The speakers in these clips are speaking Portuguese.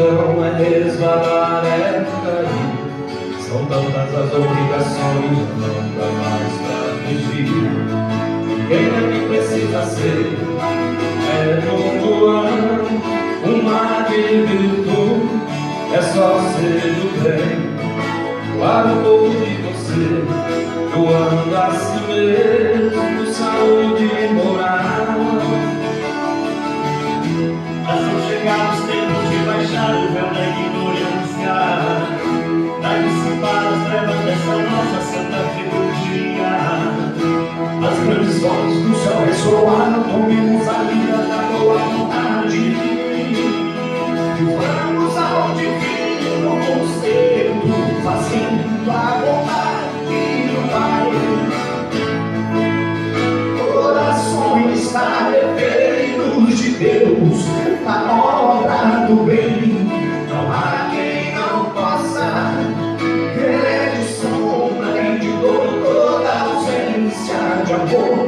cristão é resvalar, é cair. São tantas as obrigações, não dá mais pra fugir. Quem é que precisa ser? É novo ano, uma de virtude, é só ser do bem. Para o povo de você, doando a si mesmo, saúde e moral. Assim chegar os tempos de baixar o véu da ignorância, pra dissipar as trevas dessa nossa santa teologia. As grandes vozes do céu ressoaram, tomemos a vida da boa vontade. E vamos ao divino conselho, fazendo a vontade do Pai. Corações tarefeiros de Deus, na obra do bem. Não há quem não possa ver de sombra e de dor toda ausência de amor.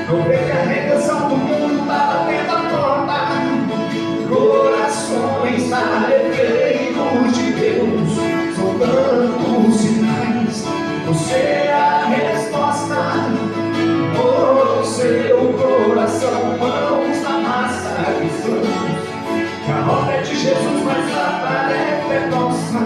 Não vê que a redenção do mundo está batendo a porta. Corações tarefeiros de Deus, são tantos sinais. Você é a resposta. O seu coração, mãos na massa cristã. Que a obra é de Jesus, mas a tarefa é nossa.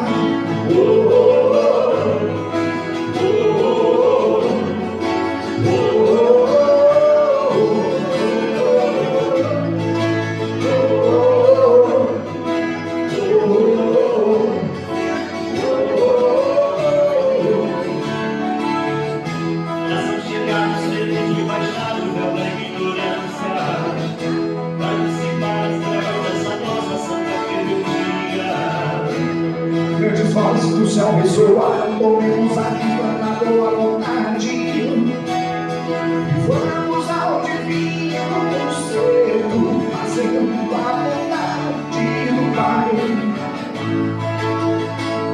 Vozes do céu ressoaram, tomemos a vida na boa vontade. E vamos ao divino conselho, fazendo a vontade do Pai.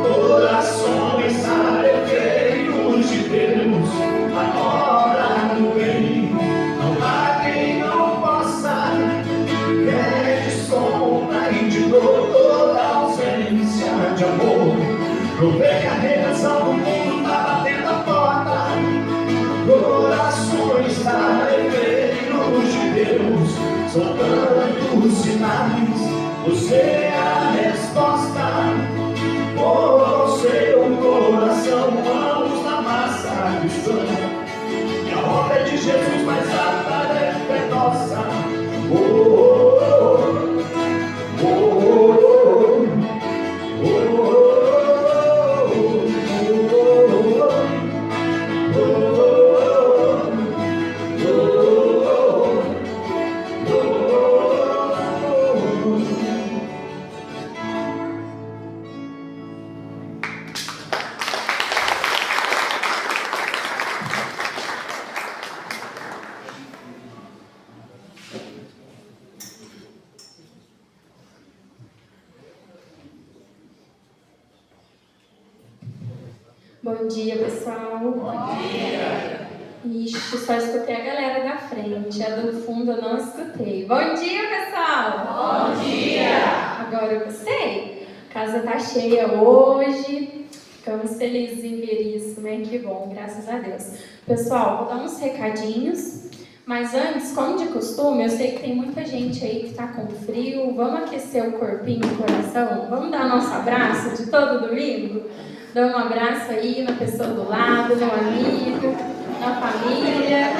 Corações tarefeiros de Deus, a obra do bem. Não há quem não possa ver de sombra e de dor toda ausência de amor. Não vê que a redenção do mundo está batendo a porta. Corações tarefeiros de Deus, são tantos sinais. Você é a resposta. O seu coração, mãos na massa cristã. Que a obra é de Jesus, mas a tarefa é nossa. Bom dia, pessoal. Bom dia. Ixi, só escutei a galera da frente. A do fundo eu não escutei. Bom dia, pessoal. Bom dia. Agora eu gostei. A casa tá cheia hoje. Ficamos felizes em ver isso, né? Que bom, graças a Deus. Pessoal, vou dar uns recadinhos. Mas antes, como de costume, eu sei que tem muita gente aí que tá com frio. Vamos aquecer o corpinho e o coração? Vamos dar nosso abraço de todo domingo? Dá um abraço aí na pessoa do lado, no amigo, na família.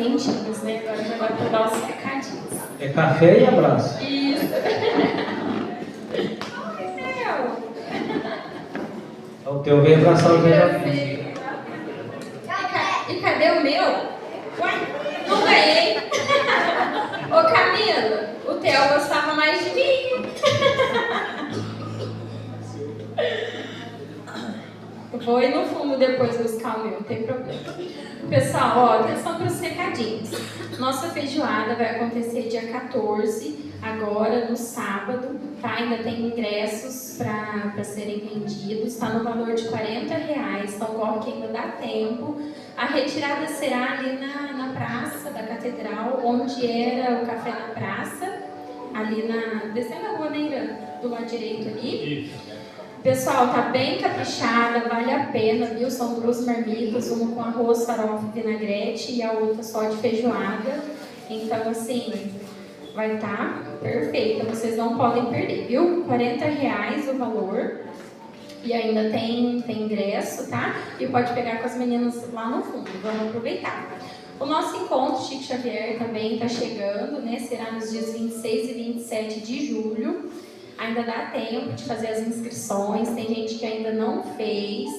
quentinhos, né? Agora já vai para dar os recadinhos. É café e abraço. Isso. O teu veio abraçar o Zé. E cadê o meu? Uai, não ganhei. Ô Camila, o Theo gostava mais de mim. Eu vou ir no fundo depois buscar o meu, não tem problema. Pessoal, ó, atenção para os recadinhos. Nossa feijoada vai acontecer dia 14, agora no sábado, tá? Ainda tem ingressos para serem vendidos, está no valor de R$40, então corre que ainda dá tempo. A retirada será ali na praça da Catedral, onde era o Café na Praça, ali descendo a rua, né, Irã? Do lado direito ali. Isso. Pessoal, tá bem caprichada, vale a pena, viu? São 2 marmitas, uma com arroz, farofa e vinagrete e a outra só de feijoada. Então, assim, vai estar perfeita, vocês não podem perder, viu? R$40 o valor. E ainda tem ingresso, tá? E pode pegar com as meninas lá no fundo, vamos aproveitar. O nosso encontro Chico Xavier também está chegando, né? Será nos dias 26 e 27 de julho. Ainda dá tempo de fazer as inscrições, tem gente que ainda não fez.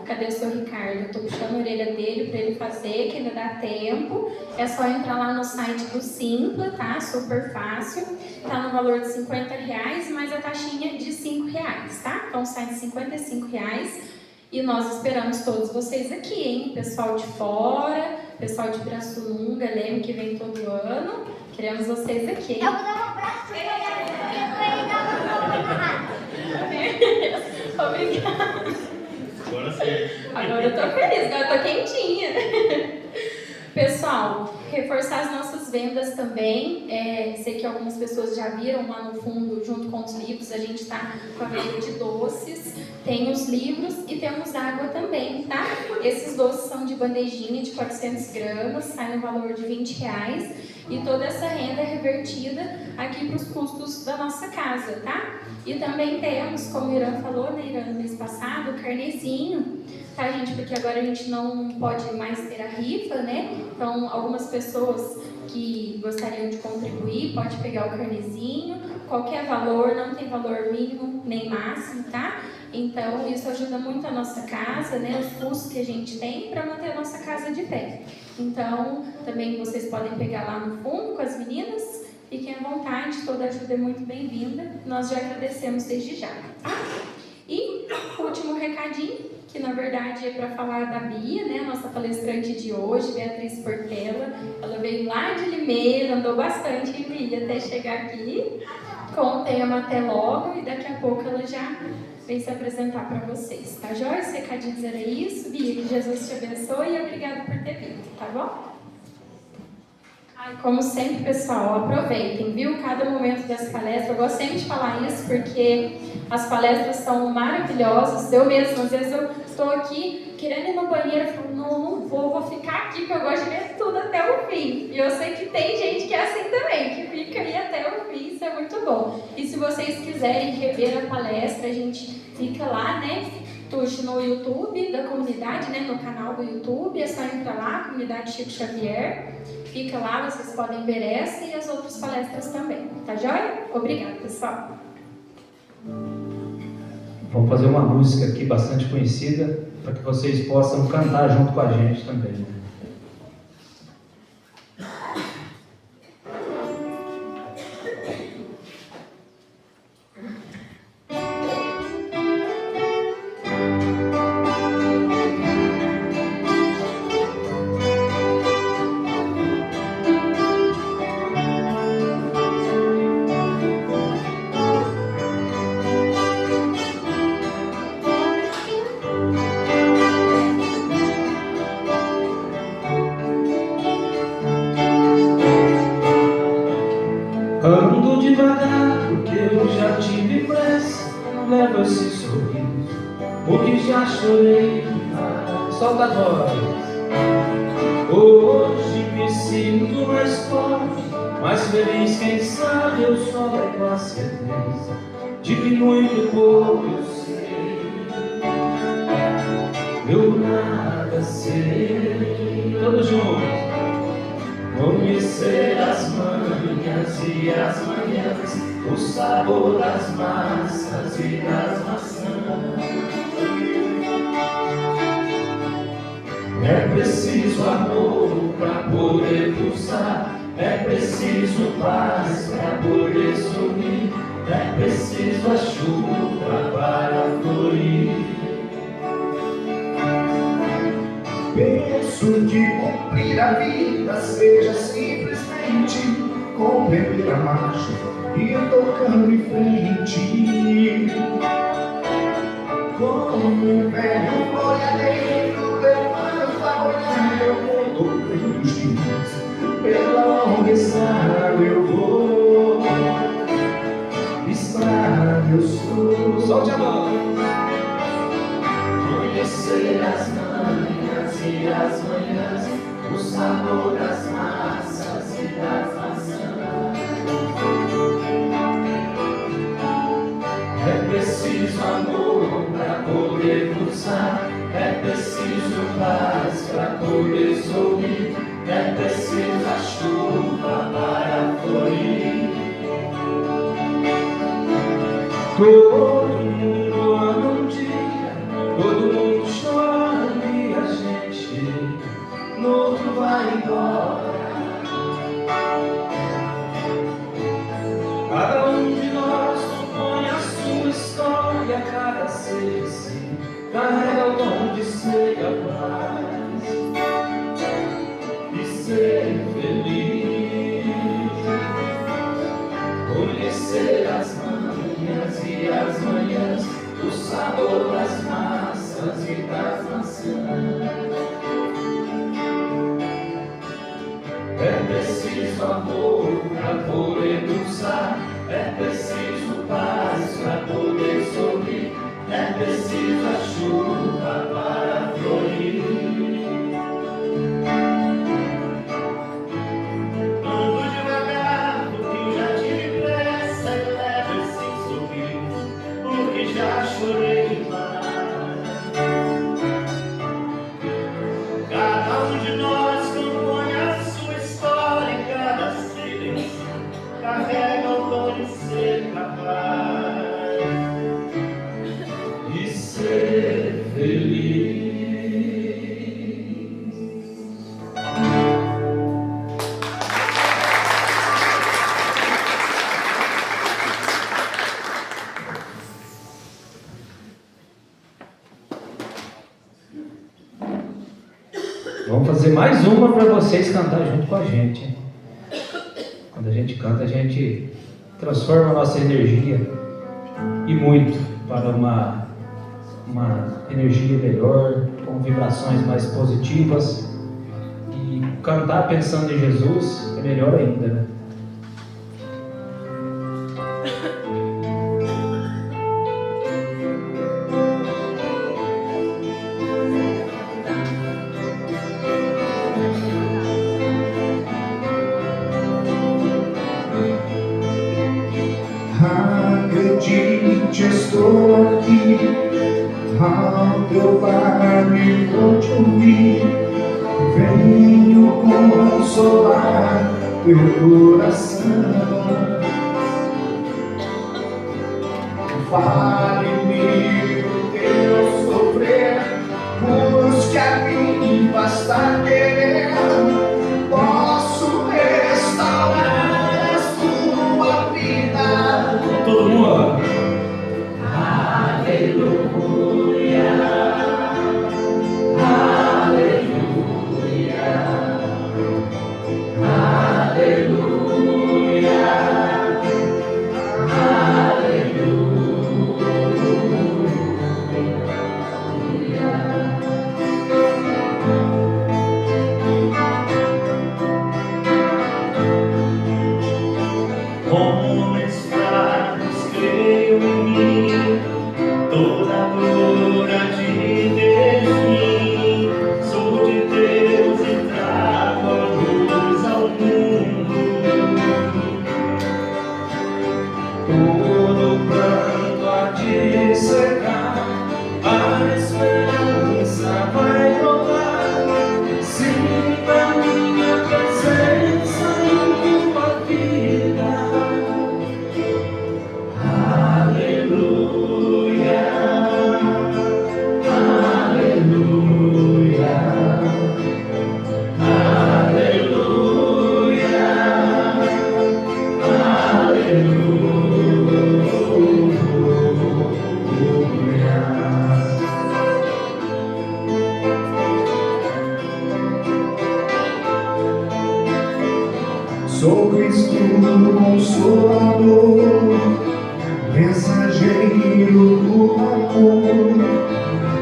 Cadê o seu Ricardo? Eu tô puxando a orelha dele para ele fazer, que ainda dá tempo. É só entrar lá no site do Simpla, tá? Super fácil. Tá no valor de R$50, mas a taxinha de R$5, tá? Então sai de R$55. E nós esperamos todos vocês aqui, hein? Pessoal de fora, pessoal de Pirassununga, lembra que vem todo ano. Queremos vocês aqui, hein? Eu vou dar um abraço. Obrigada. Agora sim. Agora eu tô feliz, agora eu tô quentinha. Pessoal, reforçar as nossas vendas também. Sei que algumas pessoas já viram lá no fundo, junto com os livros, a gente está com a venda de doces. Tem os livros e temos água também, tá? Esses doces são de bandejinha de 400 gramas, sai no valor de R$20. E toda essa renda é revertida aqui para os custos da nossa casa, tá? E também temos, como o Irã falou, né, Irã, no mês passado, o carnezinho, tá, gente? Porque agora a gente não pode mais ter a rifa, né? Então, algumas pessoas que gostariam de contribuir, pode pegar o carnezinho, qualquer valor, não tem valor mínimo nem máximo, tá? Então, isso ajuda muito a nossa casa, né? Os custos que a gente tem para manter a nossa casa de pé. Então, também vocês podem pegar lá no fundo com as meninas. Fiquem à vontade, toda ajuda é muito bem-vinda. Nós já agradecemos desde já, tá? E o último recadinho, que na verdade é para falar da Bia, né? Nossa palestrante de hoje, Beatriz Portela. Ela veio lá de Limeira, andou bastante em Bia até chegar aqui. Com o tema Até Logo, e daqui a pouco ela já vem se apresentar para vocês, tá joia? Os recadinhos era isso. Bia, que Jesus te abençoe e obrigada por ter vindo, tá bom? Como sempre, pessoal, aproveitem, viu? Cada momento das palestras. Eu gosto sempre de falar isso porque as palestras são maravilhosas. Eu mesma, às vezes eu estou aqui querendo ir no banheiro e falo, não vou ficar aqui porque eu gosto de ver tudo até o fim. E eu sei que tem gente que é assim também, que fica aí até o fim, isso é muito bom. E se vocês quiserem rever a palestra, a gente fica lá, né? Tuxe no YouTube da comunidade, né? No canal do YouTube, é só entrar lá, Comunidade Chico Xavier. Fica lá, vocês podem ver essa e as outras palestras também. Tá joia? Obrigada, pessoal. Vamos fazer uma música aqui bastante conhecida para que vocês possam cantar junto com a gente também. Ando devagar porque eu já tive pressa. Leva esse sorriso, porque já chorei. Solta a voz. Hoje me sinto mais forte, mais feliz. Quem sabe eu só levo a certeza de que muito pouco eu sei. Eu nada sei. Todos juntos. Conhecer as manhãs e as manhãs, o sabor das massas e das maçãs. É preciso amor para poder pulsar, é preciso paz para poder sorrir, é preciso a chuva para florir. Penso que cumprir a vida seja simplesmente compreender a marcha e ir tocando em frente. Como um velho boiadeiro levanta a olhar, eu vou tocando os dias, pela longa estrada eu vou, estrada eu sou. Solte a mão. Conhecer as manhãs e as manhãs, o sabor das massas e das maçãs. É preciso amor para poder pulsar, é preciso paz para poder sorrir, é preciso a chuva para florir. Todo mundo ama um dia, todo mundo chora e a gente no outro vai embora. Cada um de nós compõe a sua história, cada ser se carrega o dom de ser capaz de ser feliz. Conhecer as manhãs e as manhãs, o sabor das massas e das maçãs. É preciso amor para poder pulsar, é preciso paz para poder sorrir, é preciso a chuva para florir. Ando devagar, porque já tive pressa e levo esse sorriso, porque já chorei demais. Cada um de nós compõe a sua história e cada silêncio carrega o dom de ser capaz De ser feliz. Vamos fazer mais uma para vocês cantar junto com a gente, hein? Quando a gente canta, a gente transforma a nossa energia e muito para uma energia melhor, com vibrações mais positivas. E cantar pensando em Jesus é melhor ainda, né? Acredite, estou aqui, ao teu lado e vou te ouvir. Venho consolar teu coração. Fale-me do teu sofrer, busque a mim, basta querer. Posso restaurar a sua vida. Todo mundo. Homens fracos, creio em mim, toda glória de Deus, sou de Deus e trago a luz ao mundo. Todo pranto há de secar, a esperança vai brotar. Sinta minha presença. Consolador, mensageiro do amor,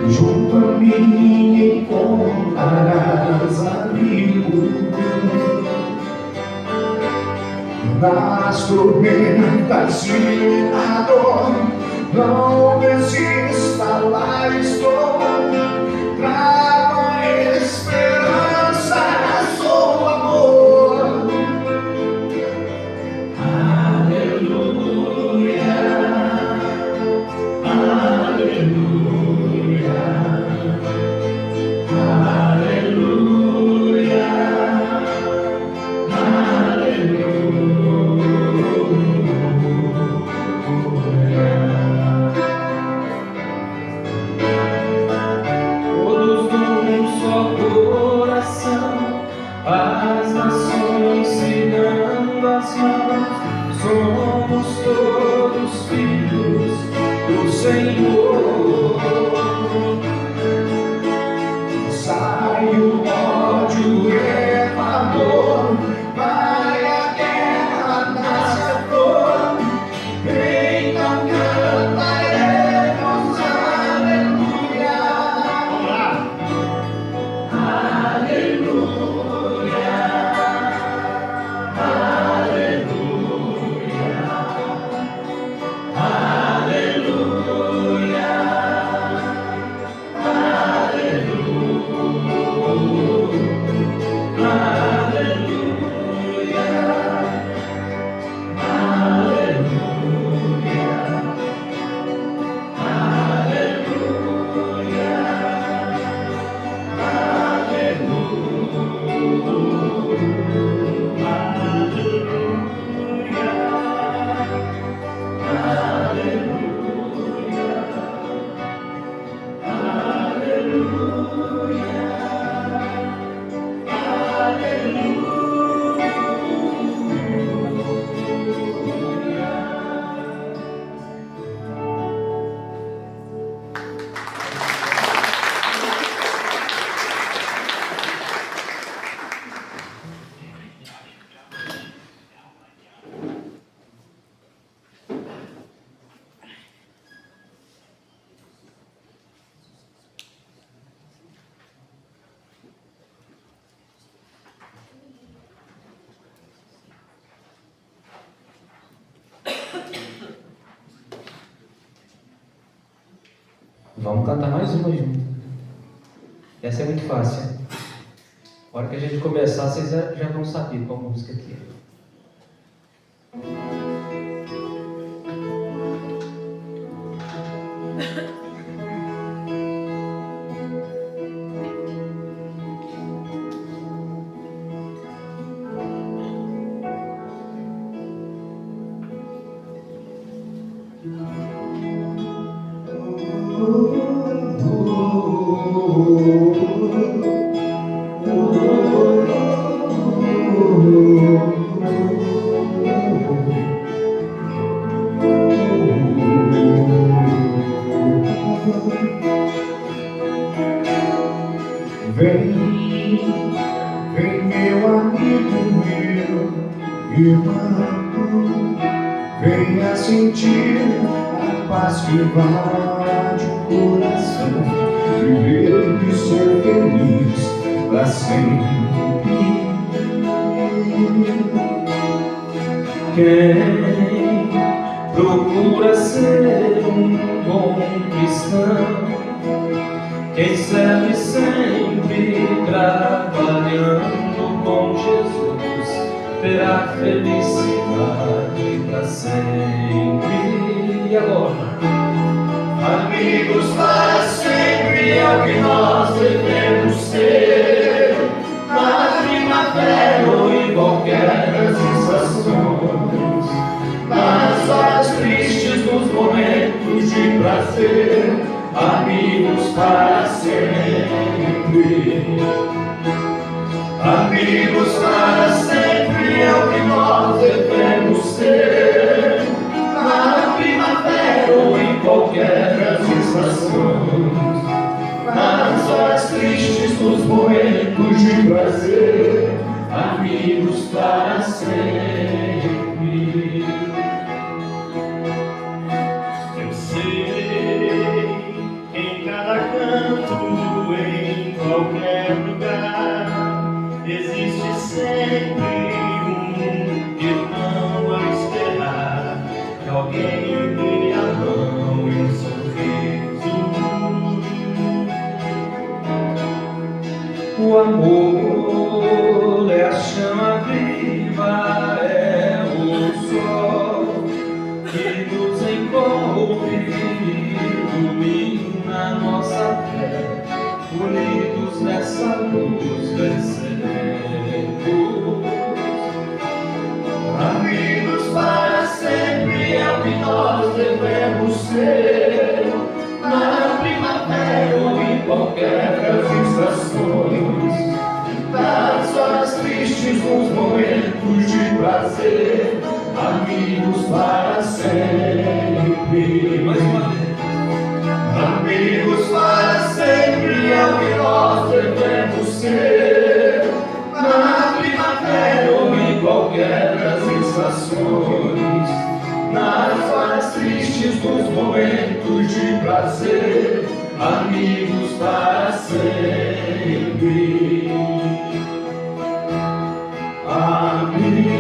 junto a mim encontrarás abrigo. Nas tormentas e na dor, não desista, lá estou. Trago a esperança, sou amor. Aleluia, aleluia, aleluia, Todos num só coração, as nações se dando as mãos, somos todos filhos do Senhor. Sai o ódio e amor, vai a guerra, nasce a flor. Então cantaremos aleluia. Vamos lá. Aleluia, aleluia, aleluia, Vamos cantar mais uma junto. Essa é muito fácil. A hora que a gente começar, vocês já vão saber qual música que é. Vem, vem meu amigo, meu irmão, venha sentir a paz que invade o coração, viver e ser feliz pra sempre. Quem procura ser um bom cristão, quem serve sempre trabalhando com Jesus, terá felicidade para sempre. E agora? Amigos para sempre é o que nós devemos ser, na primavera ou em qualquer das estações, nas horas tristes, nos momentos de prazer, amigos para sempre. Amigos para sempre é o que nós devemos ser, na primavera ou em qualquer das estações, nas horas tristes, nos momentos de prazer, amigos para sempre. ser. Na primavera ou em qualquer das estações, nas horas tristes, nos momentos de prazer, amigos para sempre. Mais uma vez. Amigos para sempre é o que nós devemos ser. Na primavera ou em qualquer das estações, nas horas tristes, nos momentos de prazer, amigos para sempre. Amigos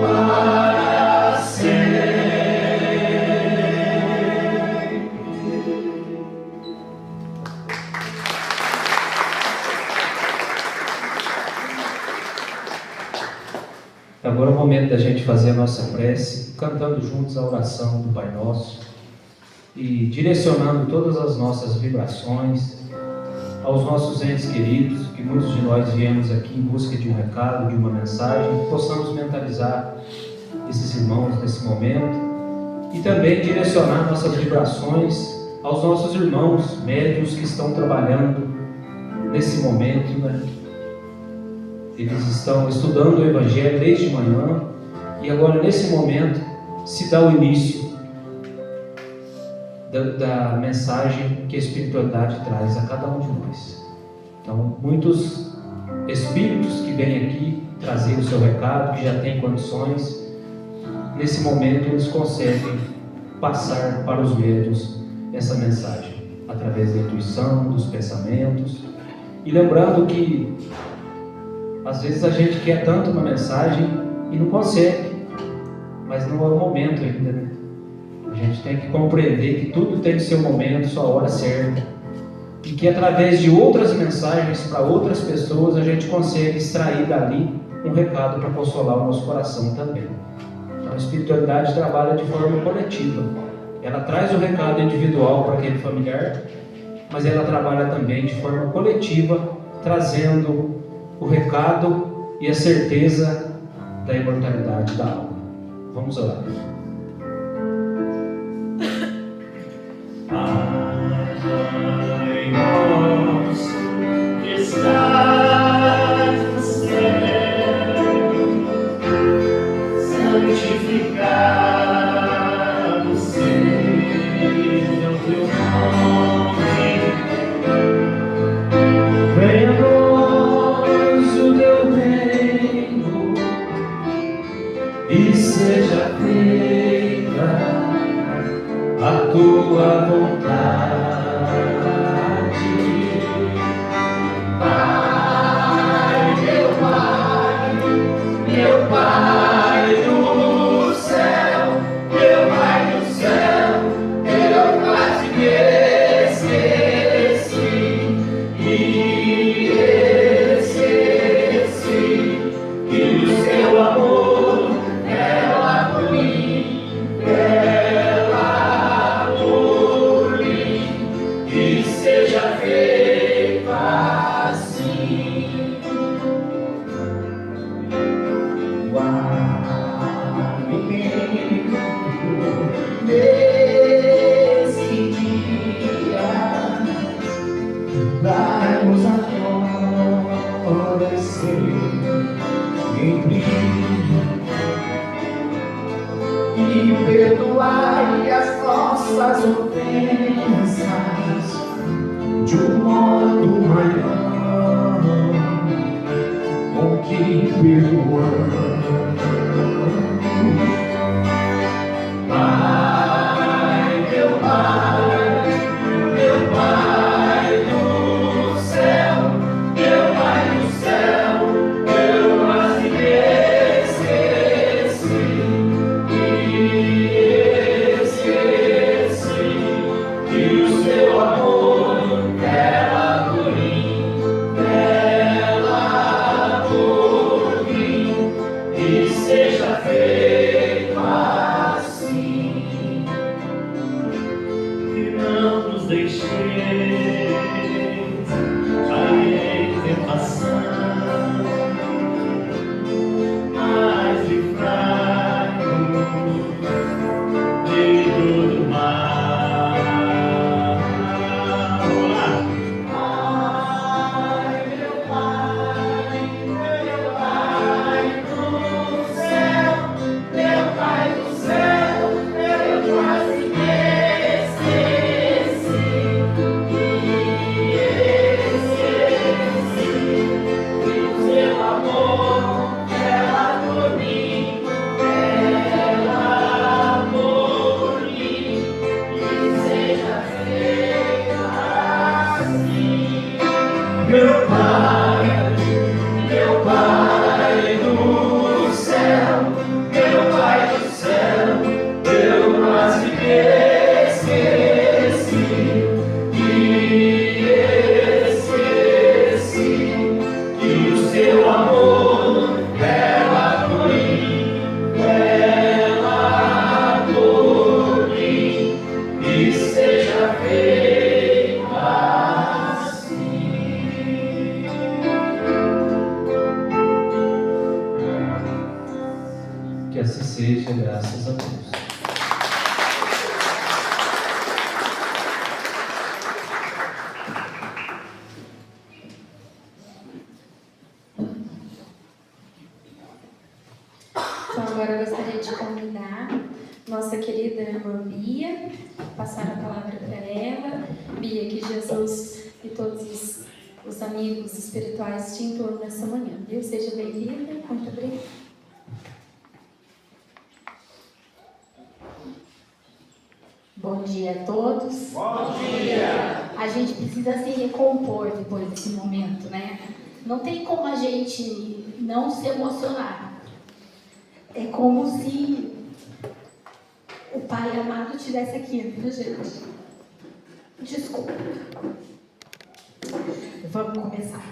para sempre. Agora é o momento da gente fazer a nossa prece, cantando juntos a oração do Pai Nosso e direcionando todas as nossas vibrações aos nossos entes queridos, que muitos de nós viemos aqui em busca de um recado, de uma mensagem, que possamos mentalizar esses irmãos nesse momento e também direcionar nossas vibrações aos nossos irmãos médiuns que estão trabalhando nesse momento, né? Eles estão estudando o Evangelho desde manhã e agora nesse momento se dá o início da mensagem que a espiritualidade traz a cada um de nós. Então, muitos espíritos que vêm aqui trazer o seu recado, que já têm condições, nesse momento eles conseguem passar para os médiuns essa mensagem através da intuição, dos pensamentos, e lembrando que às vezes a gente quer tanto uma mensagem e não consegue, mas não é o momento ainda, né? A gente tem que compreender que tudo tem seu momento, sua hora certa, e que através de outras mensagens para outras pessoas a gente consegue extrair dali um recado para consolar o nosso coração também. Então a espiritualidade trabalha de forma coletiva. Ela traz o recado individual para aquele familiar, mas ela trabalha também de forma coletiva, trazendo o recado e a certeza da imortalidade da alma. Vamos orar. Pai nosso que estás no céu, santificado seja o teu nome. Venha a nós o teu reino e seja feita a tua vontade. Pai, meu Pai do céu, meu Pai do céu, eu quase me esqueci que o seu amor ela por mim, que seja feita assim. Nesse dia, dai-nos a florescer em brilho e perdoai as nossas ofensas de um modo maior, com que perdoamos. Pai, meu Pai do céu, meu Pai do céu, eu quase me esqueci que o seu amor ela por mim, e assim seja, graças a Deus. Então agora eu gostaria de convidar nossa querida irmã Bia, passar a palavra para ela. Bia, que Jesus e todos os amigos espirituais te incluam nessa manhã, viu? Seja bem-vinda, muito obrigada. Bom dia a todos. Bom dia! A gente precisa se recompor depois desse momento, né? Não tem como a gente não se emocionar. É como se o Pai amado estivesse aqui, viu, gente? Desculpa. Vamos começar.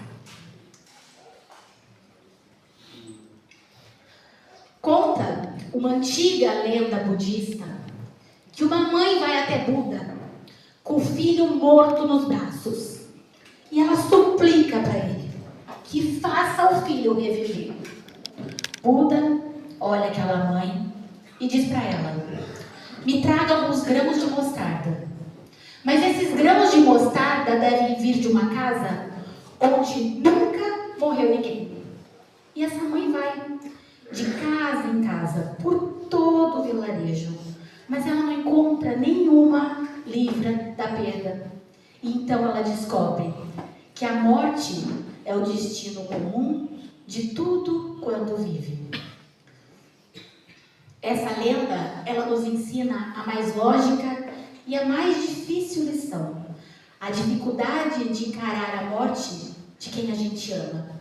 Conta uma antiga lenda budista que uma mãe vai até Buda com o filho morto nos braços e ela suplica para ele que faça o filho reviver. Buda olha aquela mãe e diz para ela: me traga alguns grãos de mostarda, mas esses grãos de mostarda devem vir de uma casa onde nunca morreu ninguém. E essa mãe vai de casa em casa por todo o vilarejo, mas ela não encontra nenhuma livra da perda. E então ela descobre que a morte é o destino comum de tudo quanto vive. Essa lenda, ela nos ensina a mais lógica e a mais difícil lição: a dificuldade de encarar a morte de quem a gente ama.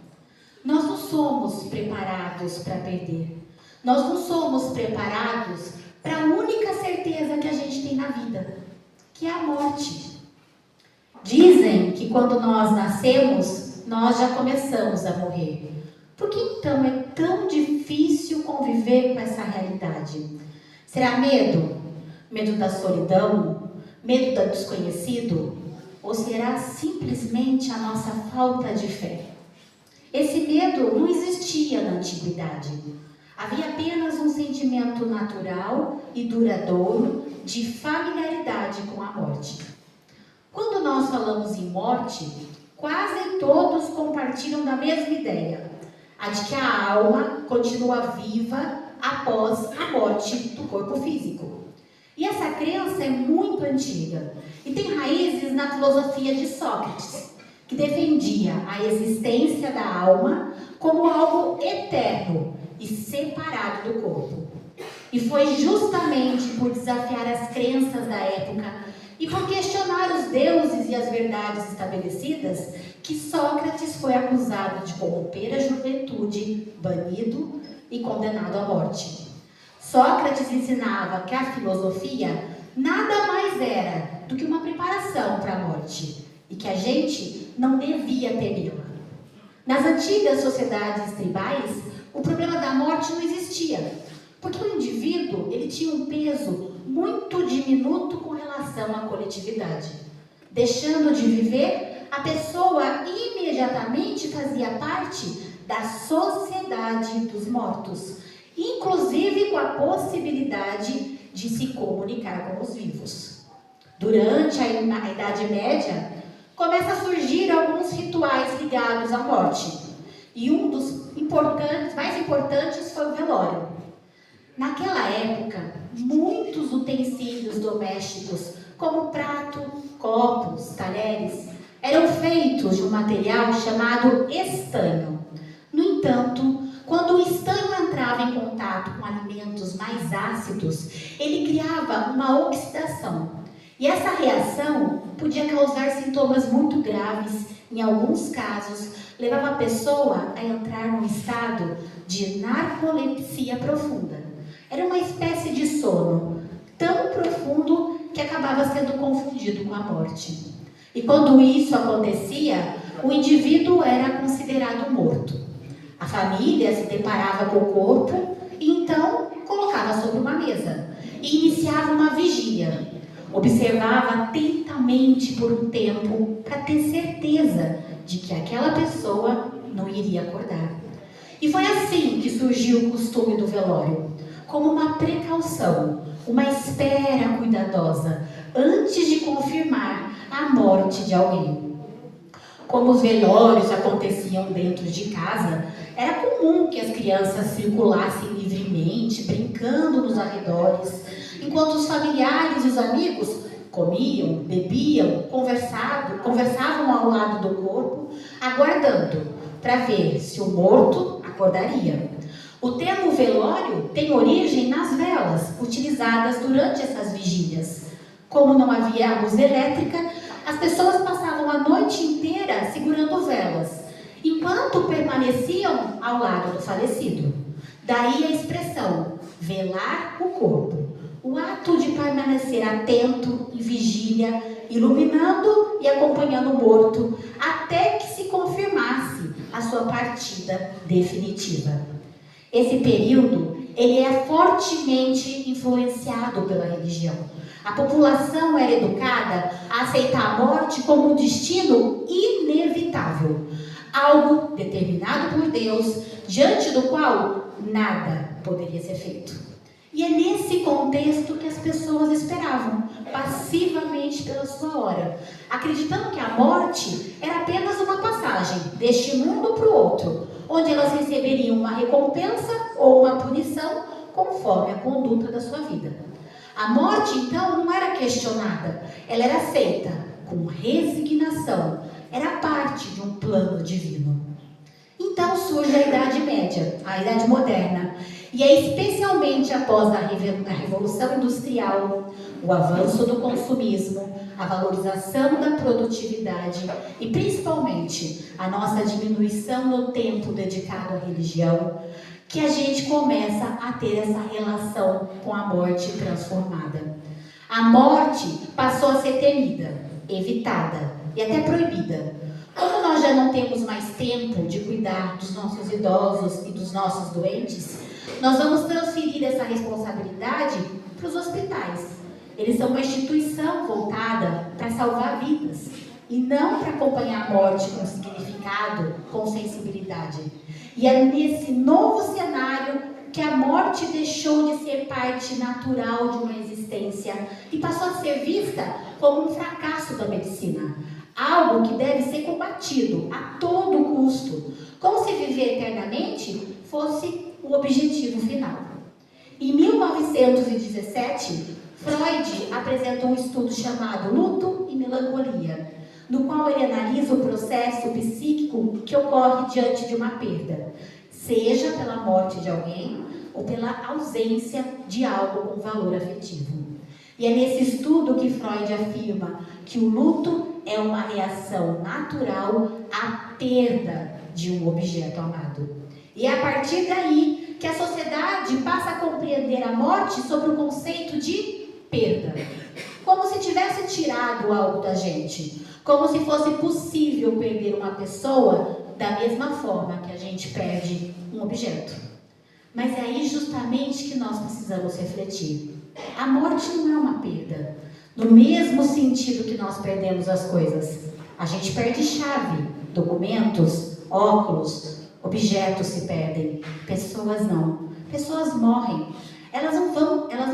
Nós não somos preparados para perder. Nós não somos preparados para a única certeza que a gente tem na vida, que é a morte. Dizem que quando nós nascemos, nós já começamos a morrer. Por que então é tão difícil conviver com essa realidade? Será medo? Medo da solidão? Medo do desconhecido? Ou será simplesmente a nossa falta de fé? Esse medo não existia na antiguidade. Havia apenas um sentimento natural e duradouro de familiaridade com a morte. Quando nós falamos em morte, quase todos compartilham da mesma ideia, a de que a alma continua viva após a morte do corpo físico. E essa crença é muito antiga e tem raízes na filosofia de Sócrates, que defendia a existência da alma como algo eterno e separado do corpo. E foi justamente por desafiar as crenças da época e por questionar os deuses e as verdades estabelecidas que Sócrates foi acusado de corromper a juventude, banido e condenado à morte. Sócrates ensinava que a filosofia nada mais era do que uma preparação para a morte e que a gente não devia temê-la. Nas antigas sociedades tribais, o problema da morte não existia, porque o indivíduo ele tinha um peso muito diminuto com relação à coletividade. Deixando de viver, a pessoa imediatamente fazia parte da sociedade dos mortos, inclusive com a possibilidade de se comunicar com os vivos. Durante a Idade Média, começa a surgir alguns rituais ligados à morte, e um dos mais importantes foi o velório. Naquela época, muitos utensílios domésticos, como prato, copos, talheres, eram feitos de um material chamado estanho. No entanto, quando o estanho entrava em contato com alimentos mais ácidos, ele criava uma oxidação. E essa reação podia causar sintomas muito graves. Em alguns casos, levava a pessoa a entrar num estado de narcolepsia profunda. Era uma espécie de sono tão profundo que acabava sendo confundido com a morte. E quando isso acontecia, o indivíduo era considerado morto. A família se deparava com o corpo e então colocava sobre uma mesa e iniciava uma vigília. Observava atentamente por um tempo para ter certeza de que aquela pessoa não iria acordar. E foi assim que surgiu o costume do velório. como uma precaução, uma espera cuidadosa, antes de confirmar a morte de alguém. Como os velórios aconteciam dentro de casa, era comum que as crianças circulassem livremente, brincando nos arredores, enquanto os familiares e os amigos comiam, bebiam, conversavam ao lado do corpo, aguardando para ver se o morto acordaria. O termo velório tem origem nas velas utilizadas durante essas vigílias. Como não havia luz elétrica, as pessoas passavam a noite inteira segurando velas, enquanto permaneciam ao lado do falecido. Daí a expressão velar o corpo, o ato de permanecer atento em vigília, iluminando e acompanhando o morto, até que se confirmasse a sua partida definitiva. Esse período, ele é fortemente influenciado pela religião. A população era educada a aceitar a morte como um destino inevitável, algo determinado por Deus, diante do qual nada poderia ser feito. E é nesse contexto que as pessoas esperavam, passivamente pela sua hora, acreditando que a morte era apenas uma passagem deste mundo para o outro, onde elas receberiam uma recompensa ou uma punição conforme a conduta da sua vida. A morte, então, não era questionada, ela era aceita com resignação, era parte de um plano divino. Então surge a Idade Média, a Idade Moderna, e é especialmente após a Revolução Industrial, o avanço do consumismo, a valorização da produtividade e principalmente a nossa diminuição no tempo dedicado à religião, que a gente começa a ter essa relação com a morte transformada. A morte passou a ser temida, evitada e até proibida. Como nós já não temos mais tempo de cuidar dos nossos idosos e dos nossos doentes, nós vamos transferir essa responsabilidade para os hospitais. Eles são uma instituição voltada para salvar vidas e não para acompanhar a morte com significado, com sensibilidade. E é nesse novo cenário que a morte deixou de ser parte natural de uma existência e passou a ser vista como um fracasso da medicina. Algo que deve ser combatido a todo custo, como se viver eternamente fosse o objetivo final. Em 1917, Freud apresentou um estudo chamado Luto e Melancolia, no qual ele analisa o processo psíquico que ocorre diante de uma perda, seja pela morte de alguém ou pela ausência de algo com valor afetivo. E é nesse estudo que Freud afirma que o luto é uma reação natural à perda de um objeto amado. E é a partir daí que a sociedade passa a compreender a morte sob o conceito de perda, como se tivesse tirado algo da gente, como se fosse possível perder uma pessoa da mesma forma que a gente perde um objeto. Mas é aí justamente que nós precisamos refletir. A morte não é uma perda, no mesmo sentido que nós perdemos as coisas. A gente perde chave, documentos, óculos, objetos se perdem, pessoas não. Pessoas morrem. Elas não somam, elas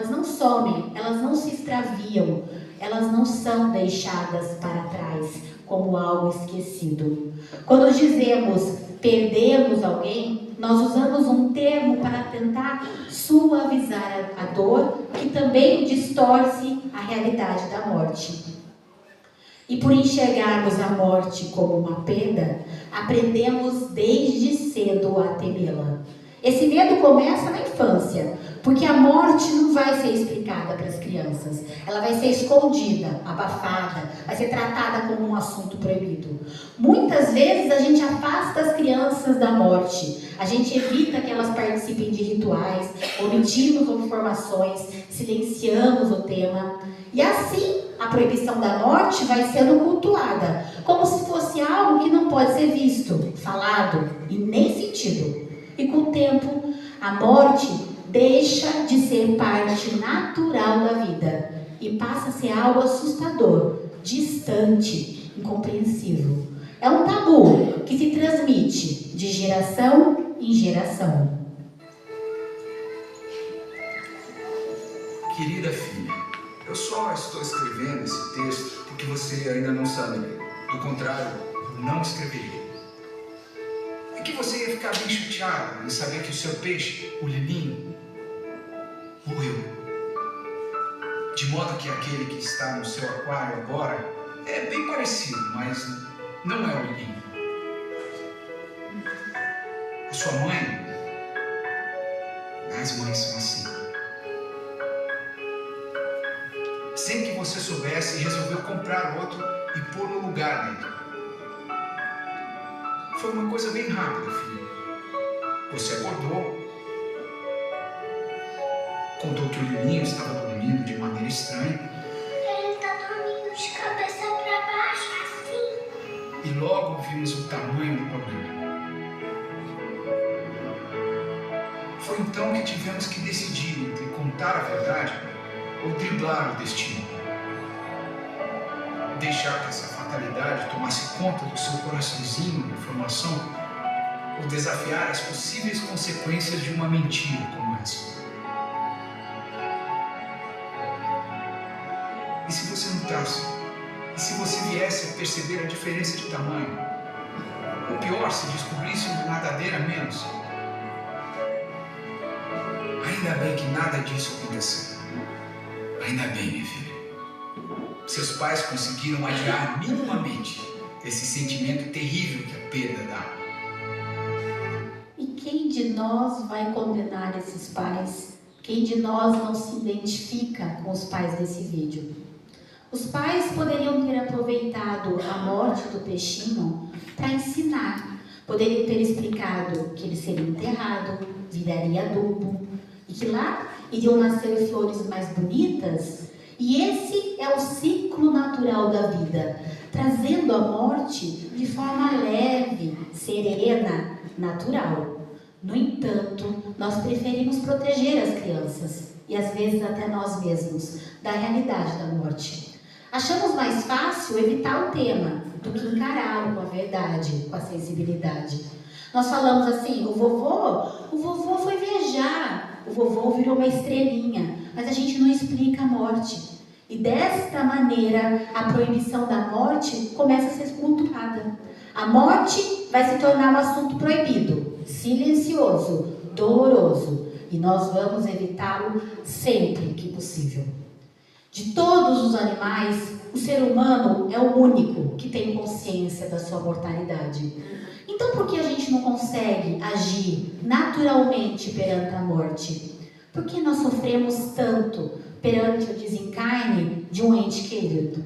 não somem, elas não se extraviam, elas não são deixadas para trás como algo esquecido. Quando dizemos perdemos alguém, nós usamos um termo para tentar suavizar a dor, que também distorce a realidade da morte. E por enxergarmos a morte como uma perda, aprendemos desde cedo a temê-la. Esse medo começa na infância, porque a morte não vai ser explicada para as crianças. Ela vai ser escondida, abafada, vai ser tratada como um assunto proibido. Muitas vezes a gente afasta as crianças da morte. A gente evita que elas participem de rituais, omitimos informações, silenciamos o tema. E assim, a proibição da morte vai sendo cultuada, como se fosse algo que não pode ser visto, falado e nem sentido. E com o tempo, a morte deixa de ser parte natural da vida e passa a ser algo assustador, distante, incompreensível. É um tabu que se transmite de geração em geração. estou escrevendo esse texto porque você ainda não sabe ler. Do contrário, eu não escreveria. É que você ia ficar bem chateado em saber que o seu peixe, o lilinho, morreu. De modo que aquele que está no seu aquário agora é bem parecido, mas não é o lilinho. A sua mãe, as mães são assim. Sem que você soubesse, resolveu comprar outro e pôr no lugar dele. Foi uma coisa bem rápida, filho. Você acordou, contou que o lilinho estava dormindo de maneira estranha. Ele está dormindo de cabeça para baixo, assim. E logo vimos o tamanho do problema. Foi então que tivemos que decidir entre contar a verdade ou driblar o destino. Deixar que essa fatalidade tomasse conta do seu coraçãozinho de informação ou desafiar as possíveis consequências de uma mentira como essa. E se você notasse? E se você viesse a perceber a diferença de tamanho? Ou pior, se descobrisse uma nadadeira menos? Ainda bem que nada disso aconteceu. Ainda bem, minha filha. Seus pais conseguiram adiar minimamente esse sentimento terrível que a perda dá. E quem de nós vai condenar esses pais? Quem de nós não se identifica com os pais desse vídeo? Os pais poderiam ter aproveitado a morte do peixinho para ensinar. Poderiam ter explicado que ele seria enterrado, viraria adubo, e que lá iriam nascer flores mais bonitas. E esse é o ciclo natural da vida, trazendo a morte de forma leve, serena, natural. No entanto, nós preferimos proteger as crianças, e às vezes até nós mesmos, da realidade da morte. Achamos mais fácil evitar o tema do que encará-lo com a verdade, com a sensibilidade. Nós falamos assim, o vovô foi viajar, o vovô virou uma estrelinha, mas a gente não explica a morte. E desta maneira, a proibição da morte começa a ser cultuada. A morte vai se tornar um assunto proibido, silencioso, doloroso, e nós vamos evitá-lo sempre que possível. De todos os animais, o ser humano é o único que tem consciência da sua mortalidade. Então, por que a gente não consegue agir naturalmente perante a morte? Por que nós sofremos tanto perante o desencarne de um ente querido?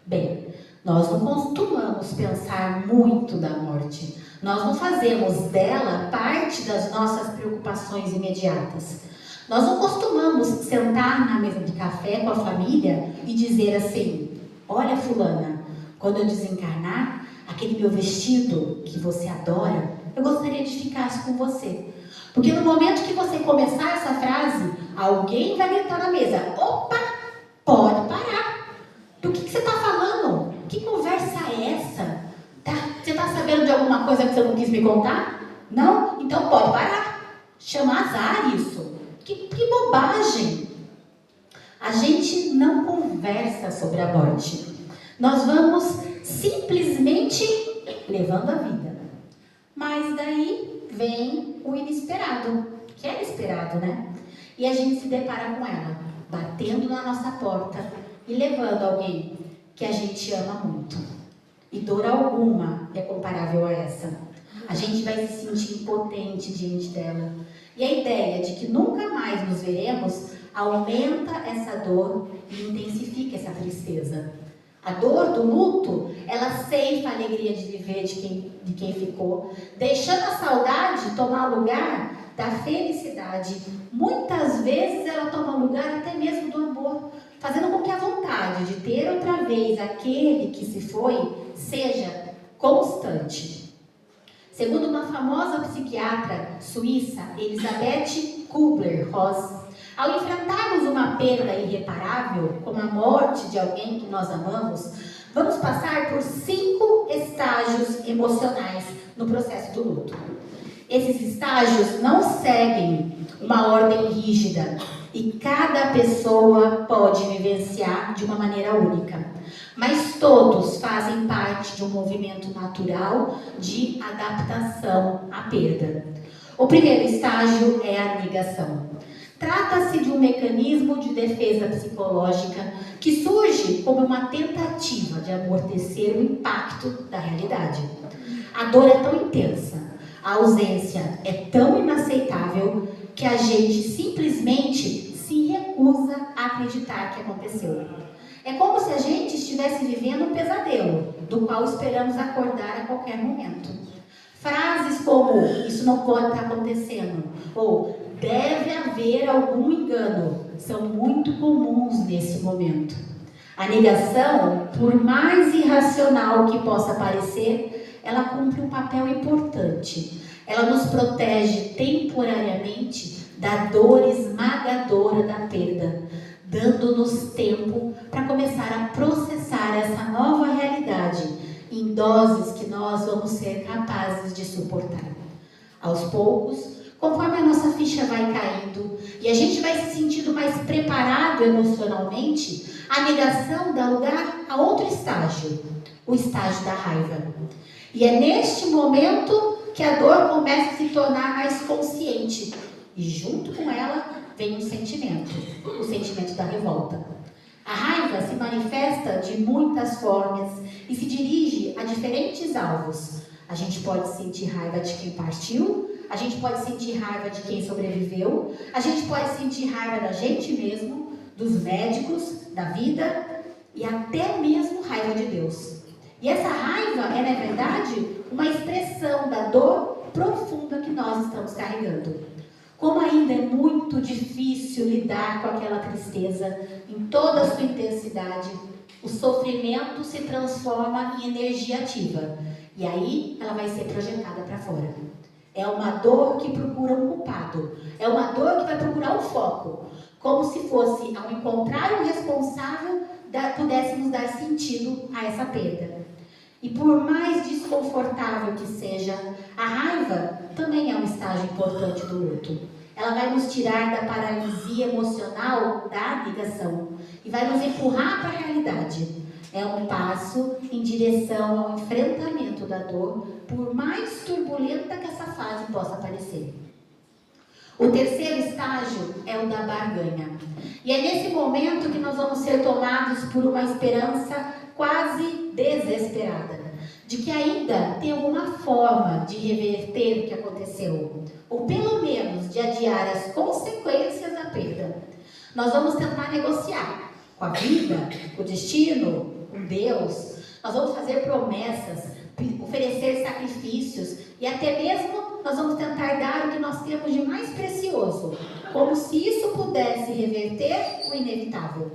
Bem, nós não costumamos pensar muito da morte. Nós não fazemos dela parte das nossas preocupações imediatas. Nós não costumamos sentar na mesa de café com a família e dizer assim: olha, fulana, quando eu desencarnar, aquele meu vestido que você adora, eu gostaria de ficar com você. Porque no momento que você começar essa frase, alguém vai gritar na mesa: opa, pode parar. Do que você está falando? Que conversa é essa? Você está sabendo de alguma coisa que você não quis me contar? Não? Então pode parar. Chama azar isso. Que bobagem. A gente não conversa sobre a morte. Nós vamos simplesmente levando a vida. Mas daí vem o inesperado, que é esperado, né? E a gente se depara com ela, batendo na nossa porta e levando alguém que a gente ama muito. E dor alguma é comparável a essa. A gente vai se sentir impotente diante dela. E a ideia de que nunca mais nos veremos aumenta essa dor e intensifica essa tristeza. A dor do luto, ela ceifa a alegria de viver de quem ficou, deixando a saudade tomar lugar da felicidade. Muitas vezes ela toma lugar até mesmo do amor, fazendo com que a vontade de ter outra vez aquele que se foi seja constante. Segundo uma famosa psiquiatra suíça, Elisabeth Kubler-Ross, ao enfrentarmos uma perda irreparável, como a morte de alguém que nós amamos, vamos passar por 5 estágios emocionais no processo do luto. Esses estágios não seguem uma ordem rígida. e cada pessoa pode vivenciar de uma maneira única. Mas todos fazem parte de um movimento natural de adaptação à perda. O primeiro estágio é a negação. Trata-se de um mecanismo de defesa psicológica que surge como uma tentativa de amortecer o impacto da realidade. A dor é tão intensa, a ausência é tão inaceitável que a gente simplesmente se recusa a acreditar que aconteceu. É como se a gente estivesse vivendo um pesadelo, do qual esperamos acordar a qualquer momento. Frases como, isso não pode estar acontecendo, ou deve haver algum engano, são muito comuns nesse momento. A negação, por mais irracional que possa parecer, ela cumpre um papel importante. Ela nos protege temporariamente da dor esmagadora da perda, dando-nos tempo para começar a processar essa nova realidade em doses que nós vamos ser capazes de suportar. Aos poucos, conforme a nossa ficha vai caindo e a gente vai se sentindo mais preparado emocionalmente, a negação dá lugar a outro estágio, o estágio da raiva. E é neste momento que a dor começa a se tornar mais consciente e junto com ela vem um sentimento, o sentimento da revolta. A raiva se manifesta de muitas formas e se dirige a diferentes alvos. A gente pode sentir raiva de quem partiu, a gente pode sentir raiva de quem sobreviveu, a gente pode sentir raiva da gente mesmo, dos médicos, da vida e até mesmo raiva de Deus. E essa raiva é, na verdade, uma expressão da dor profunda que nós estamos carregando. Como ainda é muito difícil lidar com aquela tristeza em toda a sua intensidade, o sofrimento se transforma em energia ativa. E aí ela vai ser projetada para fora. É uma dor que procura um culpado. É uma dor que vai procurar um foco. Como se fosse, ao encontrar um responsável, pudéssemos dar sentido a essa perda. E por mais desconfortável que seja, a raiva também é um estágio importante do luto. Ela vai nos tirar da paralisia emocional da negação e vai nos empurrar para a realidade. É um passo em direção ao enfrentamento da dor, por mais turbulenta que essa fase possa parecer. O terceiro estágio é o da barganha. E é nesse momento que nós vamos ser tomados por uma esperança quase desesperada, de que ainda tem alguma forma de reverter o que aconteceu, ou pelo menos de adiar as consequências da perda. Nós vamos tentar negociar com a vida, com o destino, com Deus. Nós vamos fazer promessas, oferecer sacrifícios e até mesmo nós vamos tentar dar o que nós temos de mais precioso, como se isso pudesse reverter o inevitável.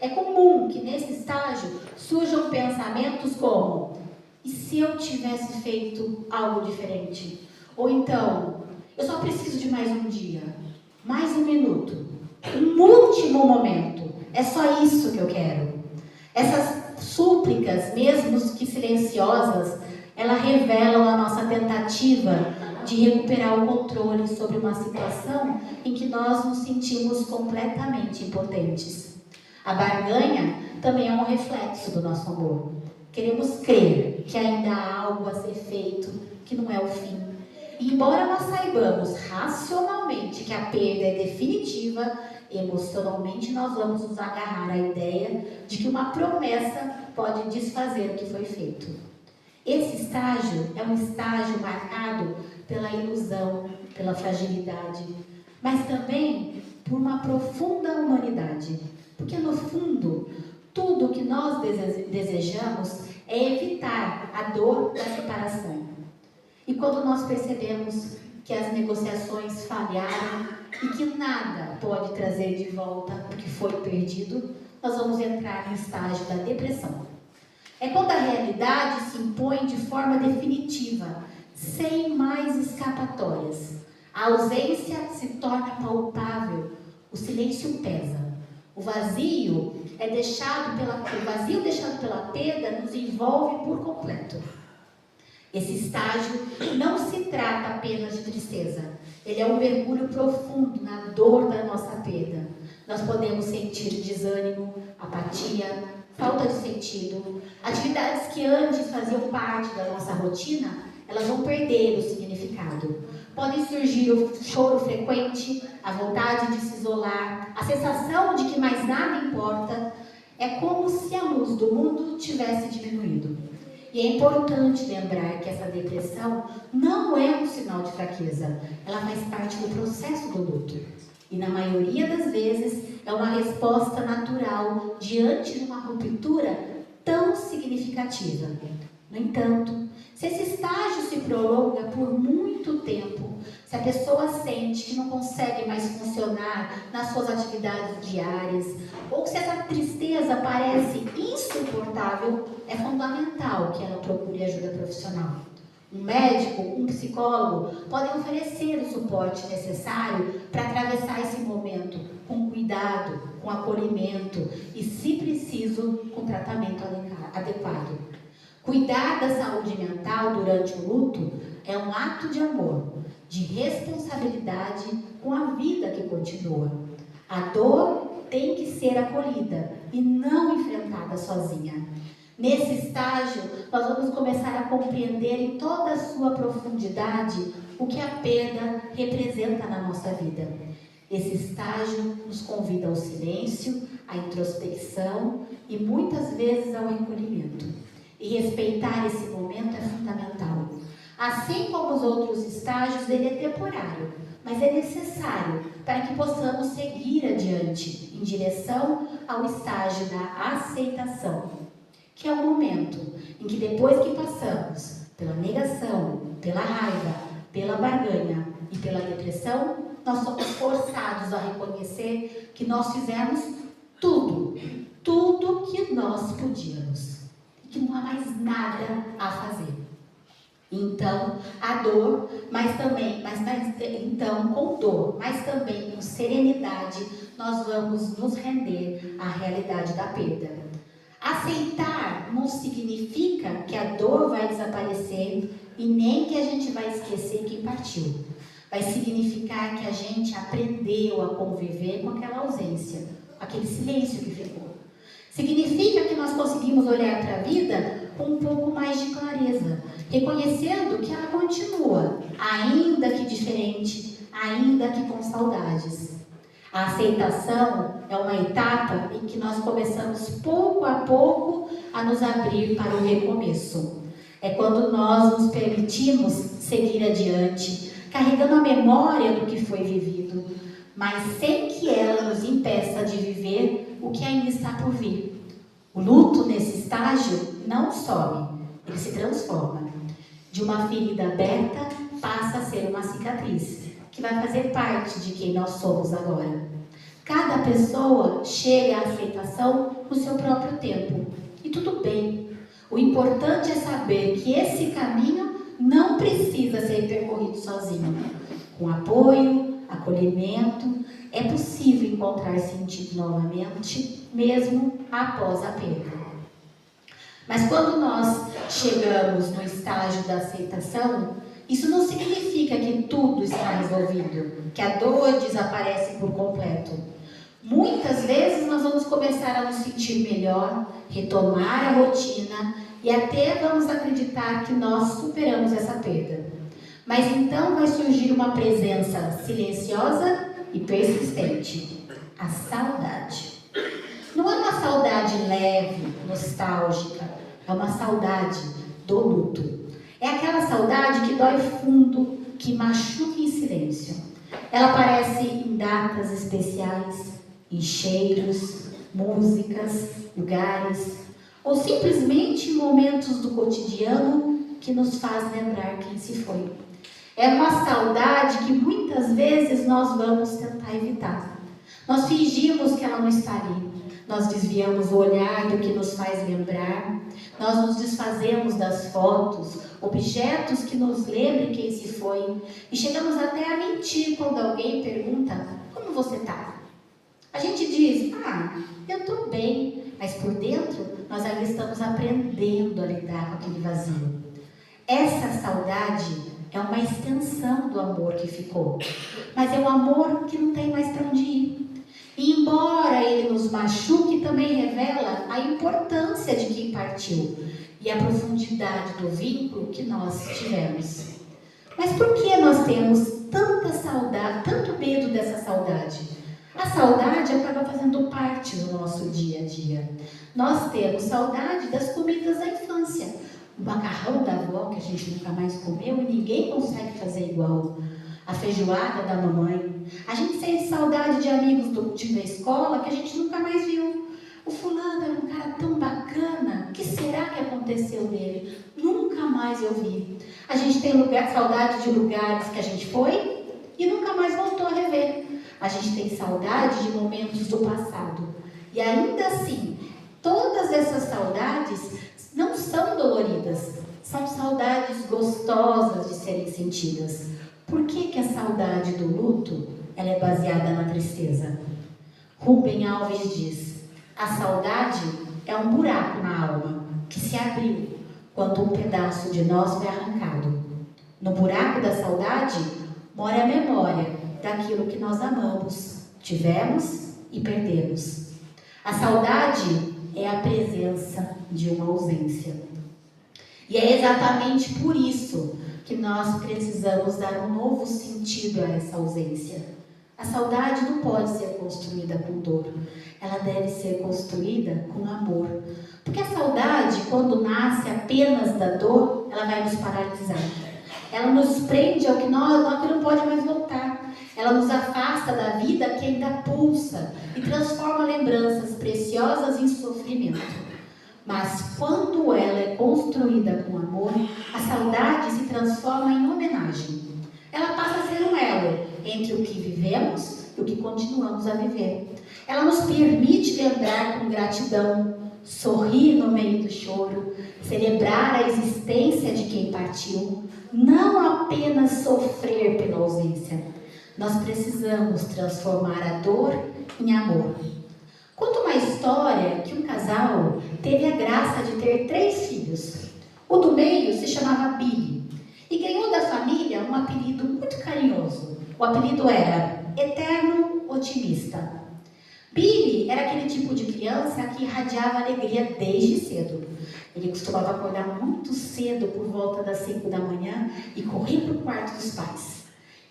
É comum que nesse estágio surjam pensamentos como: e se eu tivesse feito algo diferente? Ou então, eu só preciso de mais um dia, mais um minuto, um último momento. É só isso que eu quero. Essas súplicas, mesmo que silenciosas, elas revelam a nossa tentativa de recuperar o controle sobre uma situação em que nós nos sentimos completamente impotentes. A barganha também é um reflexo do nosso amor. Queremos crer que ainda há algo a ser feito, que não é o fim. E embora nós saibamos racionalmente que a perda é definitiva, emocionalmente nós vamos nos agarrar à ideia de que uma promessa pode desfazer o que foi feito. Esse estágio é um estágio marcado pela ilusão, pela fragilidade, mas também por uma profunda humanidade. Porque no fundo, tudo o que nós desejamos é evitar a dor da separação. E quando nós percebemos que as negociações falharam e que nada pode trazer de volta o que foi perdido, nós vamos entrar no estágio da depressão. É quando a realidade se impõe de forma definitiva, sem mais escapatórias. A ausência se torna palpável, o silêncio pesa. O vazio deixado pela perda nos envolve por completo. Esse estágio não se trata apenas de tristeza. Ele é um mergulho profundo na dor da nossa perda. Nós podemos sentir desânimo, apatia, falta de sentido. Atividades que antes faziam parte da nossa rotina, elas vão perder o significado. Podem surgir o choro frequente, a vontade de se isolar, a sensação de que mais nada importa. É como se a luz do mundo tivesse diminuído. E é importante lembrar que essa depressão não é um sinal de fraqueza. Ela faz parte do processo do luto. E na maioria das vezes é uma resposta natural diante de uma ruptura tão significativa. No entanto, se esse estágio se prolonga por muito tempo, se a pessoa sente que não consegue mais funcionar nas suas atividades diárias, ou se essa tristeza parece insuportável, é fundamental que ela procure ajuda profissional. Um médico, um psicólogo podem oferecer o suporte necessário para atravessar esse momento com cuidado, com acolhimento e, se preciso, com tratamento adequado. Cuidar da saúde mental durante o luto é um ato de amor, de responsabilidade com a vida que continua. A dor tem que ser acolhida e não enfrentada sozinha. Nesse estágio, nós vamos começar a compreender em toda a sua profundidade o que a perda representa na nossa vida. Esse estágio nos convida ao silêncio, à introspecção e muitas vezes ao recolhimento. E respeitar esse momento é fundamental. Assim como os outros estágios, ele é temporário, mas é necessário para que possamos seguir adiante em direção ao estágio da aceitação, que é o momento em que, depois que passamos pela negação, pela raiva, pela barganha e pela depressão, nós somos forçados a reconhecer que nós fizemos tudo que nós podíamos, e que não há mais nada a fazer. Então, a dor, então com dor, mas também com serenidade, nós vamos nos render à realidade da perda. Aceitar não significa que a dor vai desaparecer e nem que a gente vai esquecer quem partiu. Vai significar que a gente aprendeu a conviver com aquela ausência, aquele silêncio que ficou. Significa que nós conseguimos olhar para a vida com um pouco mais de clareza, reconhecendo que ela continua, ainda que diferente, ainda que com saudades. A aceitação é uma etapa em que nós começamos pouco a pouco a nos abrir para o recomeço. É quando nós nos permitimos seguir adiante, carregando a memória do que foi vivido, mas sem que ela nos impeça de viver o que ainda está por vir. O luto nesse estágio não some, ele se transforma. De uma ferida aberta passa a ser uma cicatriz, que vai fazer parte de quem nós somos agora. Cada pessoa chega à aceitação no seu próprio tempo, e tudo bem. O importante é saber que esse caminho não precisa ser percorrido sozinho. Com apoio, acolhimento, é possível encontrar sentido novamente, mesmo após a perda. Mas quando nós chegamos no estágio da aceitação, isso não significa que tudo está resolvido, que a dor desaparece por completo. Muitas vezes nós vamos começar a nos sentir melhor, retomar a rotina e até vamos acreditar que nós superamos essa perda. Mas então vai surgir uma presença silenciosa e persistente, a saudade. Não é uma saudade leve, nostálgica, é uma saudade do luto. É aquela saudade que dói fundo, que machuca em silêncio. Ela aparece em datas especiais, em cheiros, músicas, lugares, ou simplesmente em momentos do cotidiano que nos faz lembrar quem se foi. É uma saudade que muitas vezes nós vamos tentar evitar. Nós fingimos que ela não está ali. Nós desviamos o olhar do que nos faz lembrar. Nós nos desfazemos das fotos, objetos que nos lembrem quem se foi. E chegamos até a mentir quando alguém pergunta: como você está? A gente diz: eu estou bem. Mas por dentro, nós ainda estamos aprendendo a lidar com aquele vazio. Essa saudade é uma extensão do amor que ficou, mas é um amor que não tem mais para onde ir. E embora ele nos machuque, também revela a importância de quem partiu e a profundidade do vínculo que nós tivemos. Mas por que nós temos tanta saudade, tanto medo dessa saudade? A saudade acaba fazendo parte do nosso dia a dia. Nós temos saudade das comidas da infância. O macarrão da avó, que a gente nunca mais comeu e ninguém consegue fazer igual. A feijoada da mamãe. A gente sente saudade de amigos do time da escola que a gente nunca mais viu. O fulano era um cara tão bacana. O que será que aconteceu dele? Nunca mais eu vi. A gente tem saudade de lugares que a gente foi e nunca mais voltou a rever. A gente tem saudade de momentos do passado. E ainda assim, todas essas saudades não são doloridas. São saudades gostosas de serem sentidas. Por que a saudade do luto ela é baseada na tristeza? Rubem Alves diz: a saudade é um buraco na alma que se abriu quando um pedaço de nós foi arrancado. No buraco da saudade mora a memória daquilo que nós amamos, tivemos e perdemos. A saudade é a presença de uma ausência. E é exatamente por isso que nós precisamos dar um novo sentido a essa ausência. A saudade não pode ser construída com dor, ela deve ser construída com amor. Porque a saudade, quando nasce apenas da dor, ela vai nos paralisar. Ela nos prende ao que não pode mais voltar. Ela nos afasta da vida que ainda pulsa e transforma lembranças preciosas em sofrimento. Mas quando ela é construída com amor, a saudade se transforma em homenagem. Ela passa a ser um elo entre o que vivemos e o que continuamos a viver. Ela nos permite lembrar com gratidão, sorrir no meio do choro, celebrar a existência de quem partiu, não apenas sofrer pela ausência. Nós precisamos transformar a dor em amor. Conta uma história que um casal teve a graça de ter 3 filhos. O do meio se chamava Billy e ganhou da família um apelido muito carinhoso. O apelido era Eterno Otimista. Billy era aquele tipo de criança que irradiava alegria desde cedo. Ele costumava acordar muito cedo, por volta das 5 da manhã, e correr para o quarto dos pais.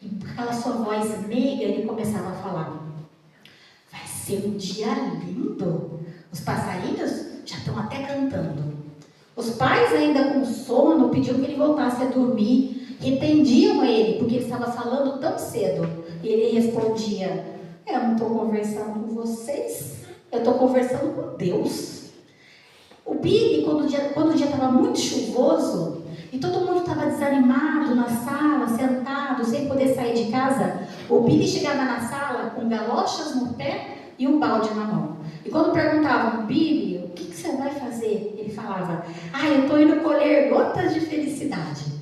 E com aquela sua voz meiga, ele começava a falar: vai ser um dia lindo. Os passarinhos já estão até cantando. Os pais, ainda com sono, pediam que ele voltasse a dormir. Repreendiam ele, porque ele estava falando tão cedo. E ele respondia: eu não estou conversando com vocês, eu estou conversando com Deus. O Billy, quando o dia estava muito chuvoso e todo mundo estava desanimado na sala, sentado, sem poder sair de casa, o Billy chegava na sala com galochas no pé e um balde na mão. E quando perguntavam: Billy, o que você vai fazer? Ele falava: eu estou indo colher gotas de felicidade.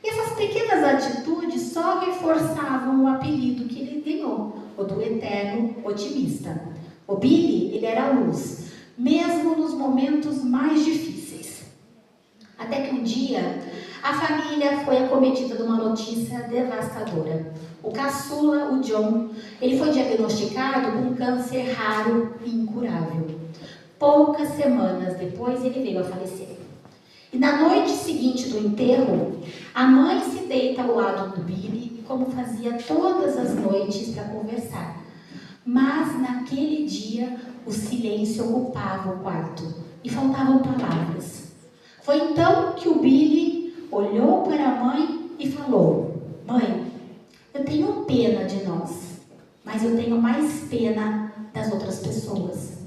E essas pequenas atitudes só reforçavam o apelido que ele ganhou, o do Eterno Otimista. O Billy, ele era a luz, mesmo nos momentos mais difíceis. Até que um dia, a família foi acometida de uma notícia devastadora. O caçula, o John, ele foi diagnosticado com um câncer raro e incurável. Poucas semanas depois, ele veio a falecer. E na noite seguinte do enterro, a mãe se deita ao lado do Billy, como fazia todas as noites para conversar. Mas naquele dia, o silêncio ocupava o quarto e faltavam palavras. Foi então que o Billy olhou para a mãe e falou: mãe, eu tenho pena de nós, mas eu tenho mais pena das outras pessoas.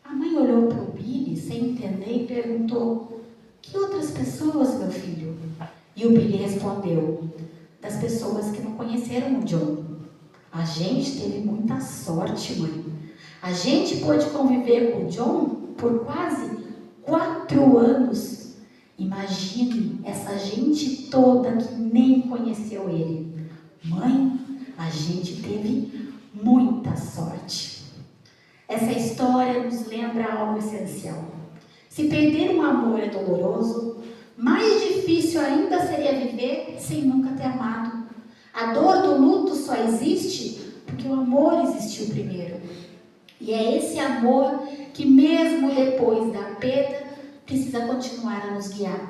A mãe olhou para o Billy sem entender e perguntou: que outras pessoas, meu filho? E o Billy respondeu: das pessoas que não conheceram o John. A gente teve muita sorte, mãe. A gente pôde conviver com o John por quase 4 anos. Imagine essa gente toda que nem conheceu ele. Mãe, a gente teve muita sorte. Essa história nos lembra algo essencial. Se perder um amor é doloroso, Mais difícil ainda seria viver sem nunca ter amado. A dor do luto só existe porque o amor existiu primeiro. E é esse amor que, mesmo depois da perda, precisa continuar a nos guiar.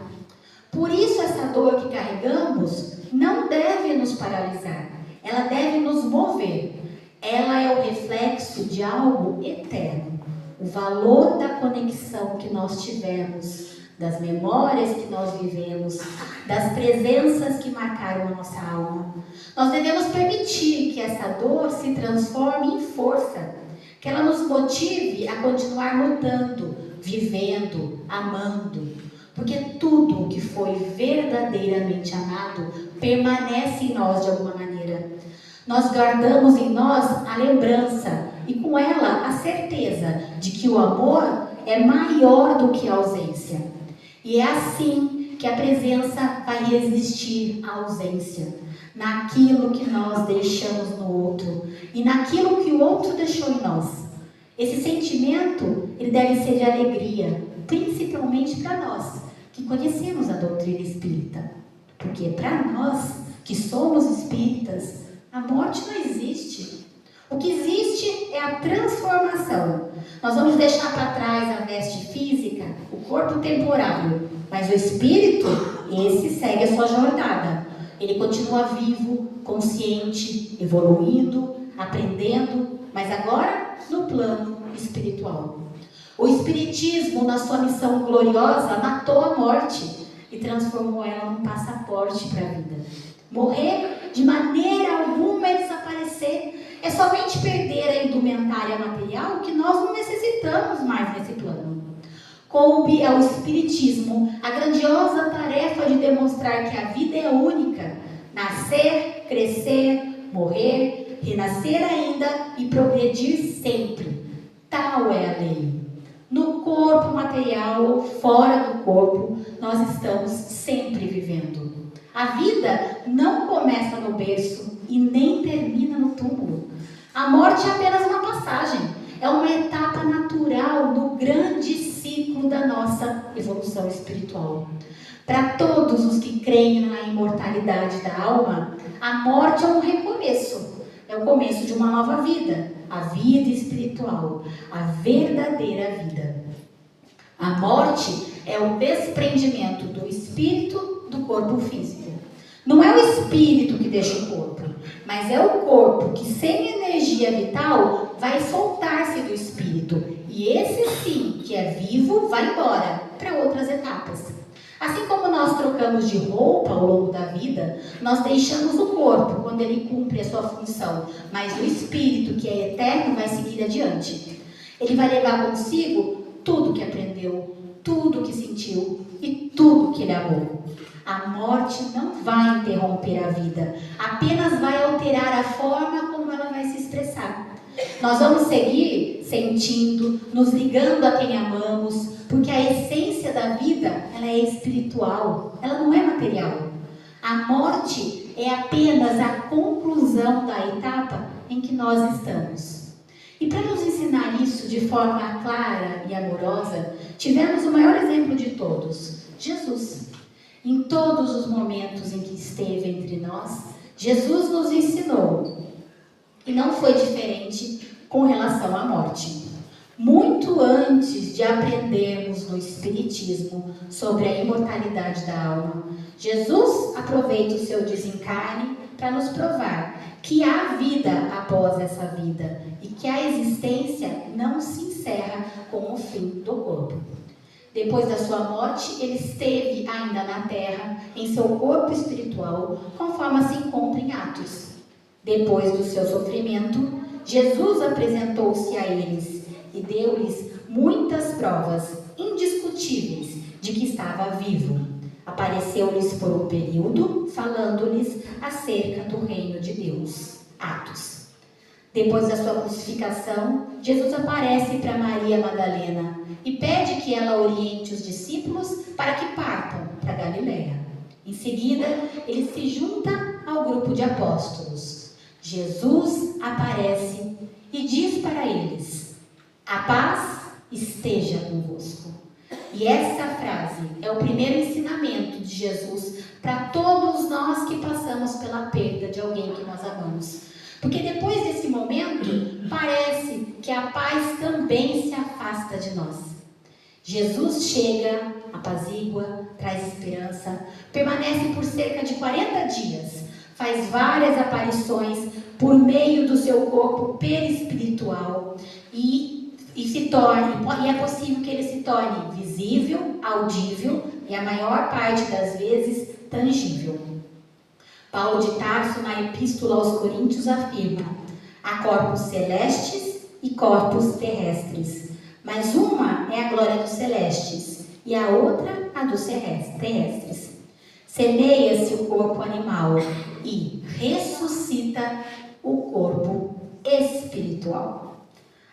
Por isso, essa dor que carregamos não deve nos paralisar. Ela deve nos mover. Ela é o reflexo de algo eterno. O valor da conexão que nós tivemos, das memórias que nós vivemos, das presenças que marcaram a nossa alma. Nós devemos permitir que essa dor se transforme em força, que ela nos motive a continuar lutando, vivendo, amando, porque tudo o que foi verdadeiramente amado permanece em nós de alguma maneira. Nós guardamos em nós a lembrança e com ela a certeza de que o amor é maior do que a ausência. E é assim que a presença vai resistir à ausência, naquilo que nós deixamos no outro e naquilo que o outro deixou em nós. Esse sentimento, ele deve ser de alegria, principalmente para nós, que conhecemos a doutrina espírita. Porque para nós, que somos espíritas, a morte não existe. O que existe é a transformação. Nós vamos deixar para trás a veste física, o corpo temporário, mas o espírito, esse segue a sua jornada. Ele continua vivo, consciente, evoluindo, aprendendo, mas agora no plano espiritual. O espiritismo, na sua missão gloriosa, matou a morte e transformou ela num passaporte para a vida. Morrer de maneira alguma é desaparecer, é somente perder a indumentária material que nós não necessitamos mais nesse plano. Coube ao espiritismo a grandiosa tarefa de demonstrar que a vida é única, nascer, crescer, morrer, renascer ainda e progredir sempre. Tal é a lei. No corpo material ou fora do corpo, nós estamos sempre vivendo. A vida não começa no berço e nem termina no túmulo. A morte é apenas uma passagem, é uma etapa natural do grande ciclo da nossa evolução espiritual. Para todos os que creem na imortalidade da alma, a morte é um recomeço, é o começo de uma nova vida, a vida espiritual, a verdadeira vida. A morte é o desprendimento do espírito do corpo físico. Não é o espírito que deixa o corpo, mas é o corpo que, sem energia vital, vai soltar-se do espírito. E esse sim, que é vivo, vai embora para outras etapas. Assim como nós trocamos de roupa ao longo da vida, nós deixamos o corpo quando ele cumpre a sua função, mas o espírito, que é eterno, vai seguir adiante. Ele vai levar consigo tudo que aprendeu, tudo que sentiu e tudo que ele amou. A morte não vai interromper a vida, apenas vai alterar a forma como ela vai se expressar. Nós vamos seguir sentindo, nos ligando a quem amamos, porque a essência da vida, ela é espiritual, ela não é material. A morte é apenas a conclusão da etapa em que nós estamos. E para nos ensinar isso de forma clara e amorosa, tivemos o maior exemplo de todos, Jesus. Em todos os momentos em que esteve entre nós, Jesus nos ensinou. E não foi diferente com relação à morte. Muito antes de aprendermos no Espiritismo sobre a imortalidade da alma, Jesus aproveita o seu desencarne para nos provar que há vida após essa vida e que a existência não se encerra com o fim do corpo. Depois da sua morte, ele esteve ainda na terra, em seu corpo espiritual, conforme se encontra em Atos. Depois do seu sofrimento, Jesus apresentou-se a eles e deu-lhes muitas provas indiscutíveis de que estava vivo. Apareceu-lhes por um período, falando-lhes acerca do reino de Deus. Atos. Depois da sua crucificação, Jesus aparece para Maria Madalena e pede que ela oriente os discípulos para que partam para Galiléia. Em seguida, ele se junta ao grupo de apóstolos. Jesus aparece e diz para eles: a paz esteja convosco. E essa frase é o primeiro ensinamento de Jesus para todos nós que passamos pela perda de alguém que nós amamos. Porque depois desse momento, parece que a paz também se afasta de nós. Jesus chega, apazigua, traz esperança, permanece por cerca de 40 dias, faz várias aparições por meio do seu corpo perispiritual e é possível que ele se torne visível, audível e a maior parte das vezes tangível. Paulo de Tarso, na Epístola aos Coríntios, afirma: há corpos celestes e corpos terrestres, mas uma é a glória dos celestes e a outra a dos terrestres. Semeia-se o corpo animal e ressuscita o corpo espiritual.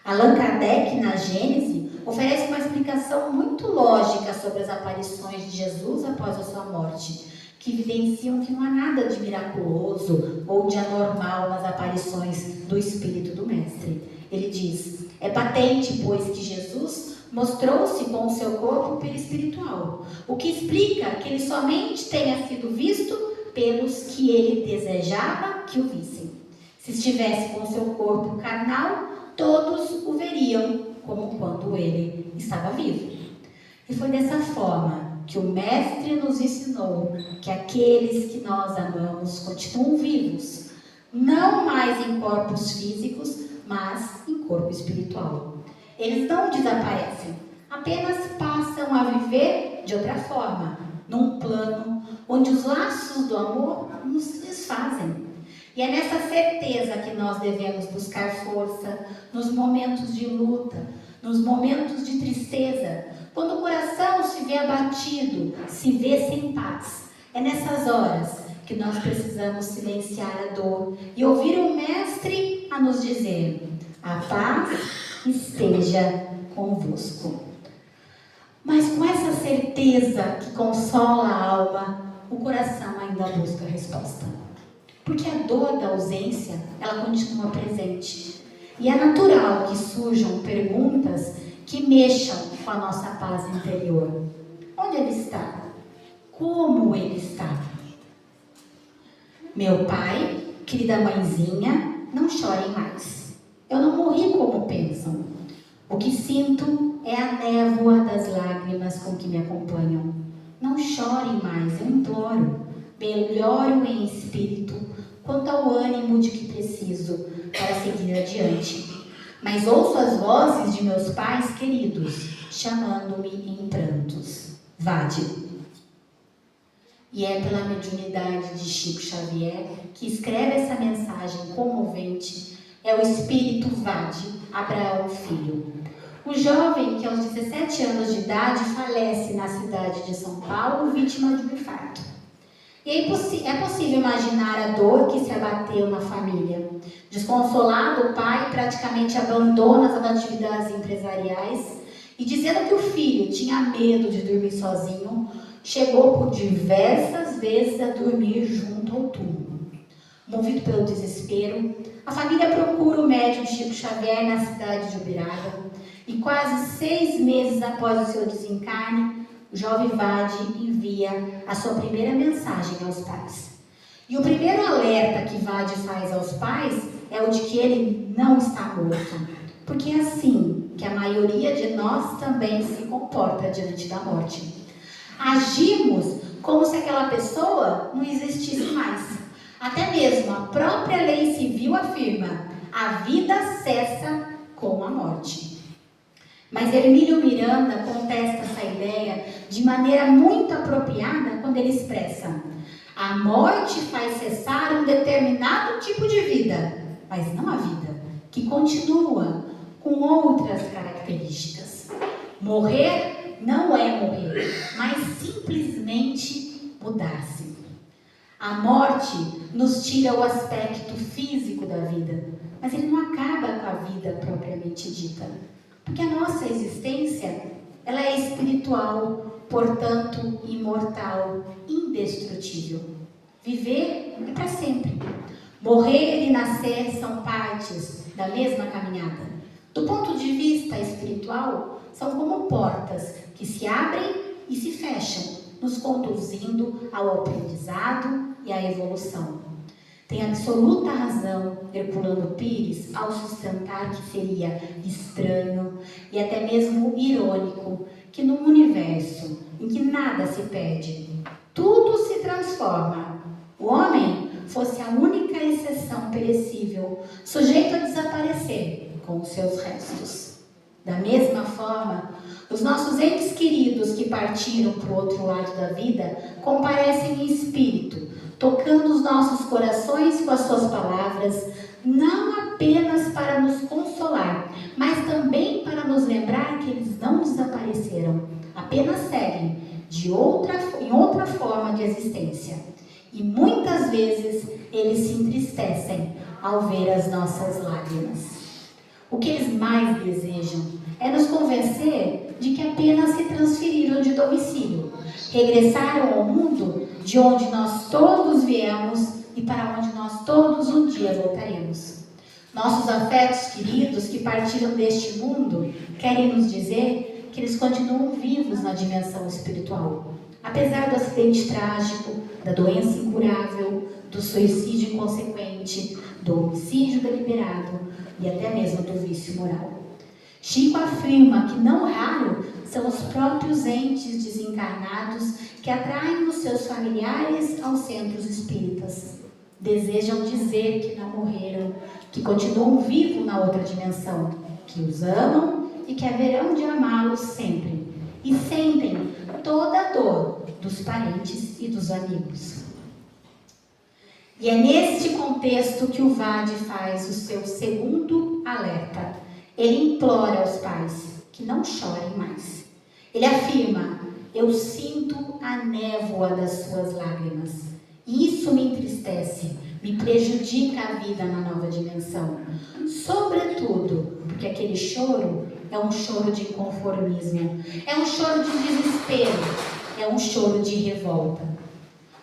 Allan Kardec, na Gênese, oferece uma explicação muito lógica sobre as aparições de Jesus após a sua morte, que evidenciam que não há nada de miraculoso ou de anormal nas aparições do Espírito do Mestre. Ele diz: é patente, pois, que Jesus mostrou-se com o seu corpo perispiritual, o que explica que ele somente tenha sido visto pelos que ele desejava que o vissem. Se estivesse com o seu corpo carnal, todos o veriam como quando ele estava vivo. E foi dessa forma que o Mestre nos ensinou que aqueles que nós amamos continuam vivos, não mais em corpos físicos, mas em corpo espiritual. Eles não desaparecem, apenas passam a viver de outra forma, num plano onde os laços do amor nos desfazem. E é nessa certeza que nós devemos buscar força nos momentos de luta, nos momentos de tristeza, quando o coração se vê abatido, se vê sem paz. É nessas horas que nós precisamos silenciar a dor e ouvir o Mestre a nos dizer: a paz esteja convosco. Mas com essa certeza que consola a alma, o coração ainda busca resposta. Porque a dor da ausência, ela continua presente. E é natural que surjam perguntas que mexam com a nossa paz interior. Onde ele está? Como ele está? Meu pai, querida mãezinha, não chorem mais. Eu não morri como pensam. O que sinto é a névoa das lágrimas com que me acompanham. Não chorem mais, eu imploro. Melhoro em espírito quanto ao ânimo de que preciso para seguir adiante. Mas ouço as vozes de meus pais queridos, chamando-me em prantos. Vade. E é pela mediunidade de Chico Xavier que escreve essa mensagem comovente. É o espírito Vade, Abraão Filho. O jovem que aos 17 anos de idade falece na cidade de São Paulo, vítima de um infarto. E é possível imaginar a dor que se abateu na família. Desconsolado, o pai praticamente abandona as atividades empresariais e, dizendo que o filho tinha medo de dormir sozinho, chegou por diversas vezes a dormir junto ao túmulo. Movido pelo desespero, a família procura o médium Chico Xavier na cidade de Ubiraga e quase 6 meses após o seu desencarne, o jovem Vade envia a sua primeira mensagem aos pais. E o primeiro alerta que Vade faz aos pais é o de que ele não está morto. Porque é assim que a maioria de nós também se comporta diante da morte. Agimos como se aquela pessoa não existisse mais. Até mesmo a própria lei civil afirma: a vida cessa com a morte. Mas Hermílio Miranda contesta essa ideia de maneira muito apropriada quando ele expressa: a morte faz cessar um determinado tipo de vida, mas não a vida, que continua com outras características. Morrer não é morrer, mas simplesmente mudar-se. A morte nos tira o aspecto físico da vida, mas ele não acaba com a vida propriamente dita. Porque a nossa existência, ela é espiritual, portanto, imortal, indestrutível. Viver é para sempre. Morrer e nascer são partes da mesma caminhada. Do ponto de vista espiritual, são como portas que se abrem e se fecham, nos conduzindo ao aprendizado e à evolução. Tem absoluta razão Herculano Pires ao sustentar que seria estranho e até mesmo irônico que num universo em que nada se perde, tudo se transforma, o homem fosse a única exceção perecível, sujeito a desaparecer com os seus restos. Da mesma forma, os nossos entes queridos que partiram para o outro lado da vida comparecem em espírito, tocando os nossos corações com as suas palavras, não apenas para nos consolar, mas também para nos lembrar que eles não desapareceram, apenas seguem em outra forma de existência. E muitas vezes eles se entristecem ao ver as nossas lágrimas. O que eles mais desejam é nos convencer de que apenas se transferiram de domicílio, regressaram ao mundo de onde nós todos viemos e para onde nós todos um dia voltaremos. Nossos afetos queridos que partiram deste mundo querem nos dizer que eles continuam vivos na dimensão espiritual, apesar do acidente trágico, da doença incurável, do suicídio inconsequente, do homicídio deliberado e até mesmo do vício moral. Chico afirma que não raro são os próprios entes desencarnados que atraem os seus familiares aos centros espíritas. Desejam dizer que não morreram, que continuam vivos na outra dimensão, que os amam e que haverão de amá-los sempre, e sentem toda a dor dos parentes e dos amigos. E é neste contexto que o Vade faz o seu segundo alerta. Ele implora aos pais que não chorem mais. Ele afirma: eu sinto a névoa das suas lágrimas. E isso me entristece, me prejudica a vida na nova dimensão. Sobretudo porque aquele choro é um choro de inconformismo, é um choro de desespero, é um choro de revolta.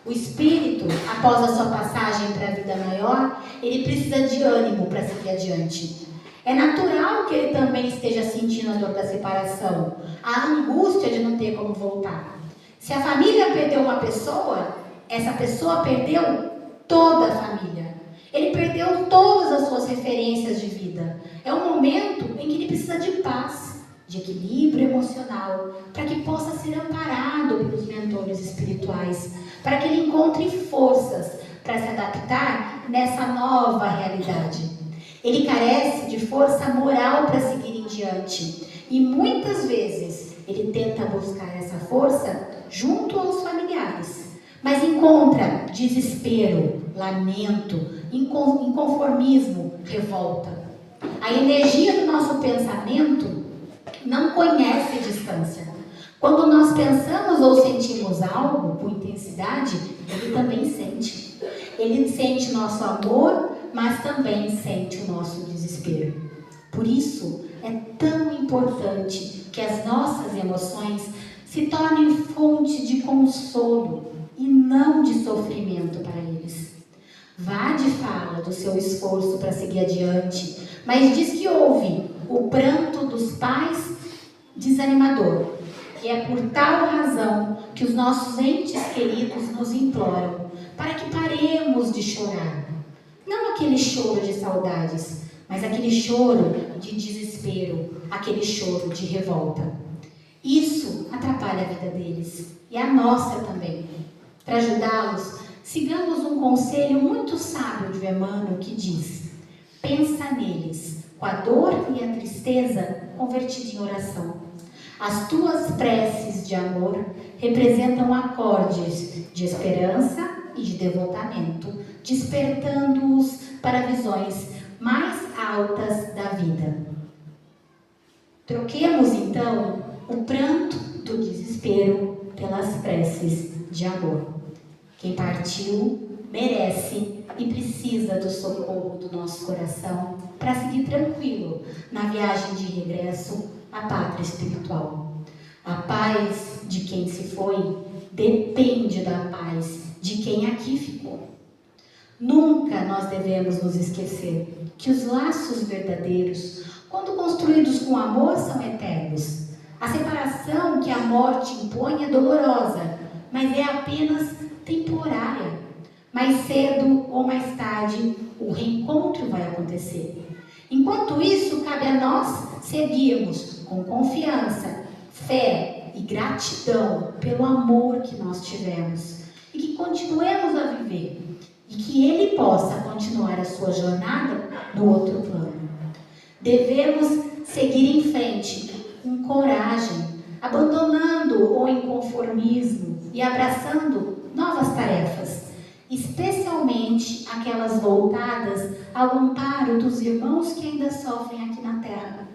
O espírito, após a sua passagem para a vida maior, ele precisa de ânimo para seguir adiante. É natural que ele também esteja sentindo a dor da separação, a angústia de não ter como voltar. Se a família perdeu uma pessoa, essa pessoa perdeu toda a família. Ele perdeu todas as suas referências de vida. É um momento em que ele precisa de paz, de equilíbrio emocional, para que possa ser amparado pelos mentores espirituais, para que ele encontre forças para se adaptar nessa nova realidade. Ele carece de força moral para seguir em diante. E muitas vezes ele tenta buscar essa força junto aos familiares, mas encontra desespero, lamento, inconformismo, revolta. A energia do nosso pensamento não conhece distância. Quando nós pensamos ou sentimos algo com intensidade, ele também sente. Ele sente nosso amor, mas também sente o nosso desespero. Por isso, é tão importante que as nossas emoções se tornem fonte de consolo e não de sofrimento para eles. Vade fala do seu esforço para seguir adiante, mas diz que houve o pranto dos pais desanimador. E é por tal razão que os nossos entes queridos nos imploram para que paremos de chorar. Não aquele choro de saudades, mas aquele choro de desespero, aquele choro de revolta. Isso atrapalha a vida deles e a nossa também. Para ajudá-los, sigamos um conselho muito sábio de Emmanuel que diz: pensa neles, com a dor e a tristeza convertida em oração. As tuas preces de amor representam acordes de esperança e de devotamento, despertando-os para visões mais altas da vida. Troquemos então o pranto do desespero pelas preces de amor. Quem partiu merece e precisa do socorro do nosso coração para seguir tranquilo na viagem de regresso à pátria espiritual. A paz de quem se foi depende da paz de quem aqui ficou. Nunca nós devemos nos esquecer que os laços verdadeiros, quando construídos com amor, são eternos. A separação que a morte impõe é dolorosa, mas é apenas temporária. Mais cedo ou mais tarde, o reencontro vai acontecer. Enquanto isso, cabe a nós seguirmos com confiança, fé e gratidão pelo amor que nós tivemos e que continuemos a viver e que Ele possa continuar a sua jornada no outro plano. Devemos seguir em frente com coragem, abandonando o inconformismo e abraçando novas tarefas, especialmente aquelas voltadas ao amparo dos irmãos que ainda sofrem aqui na Terra.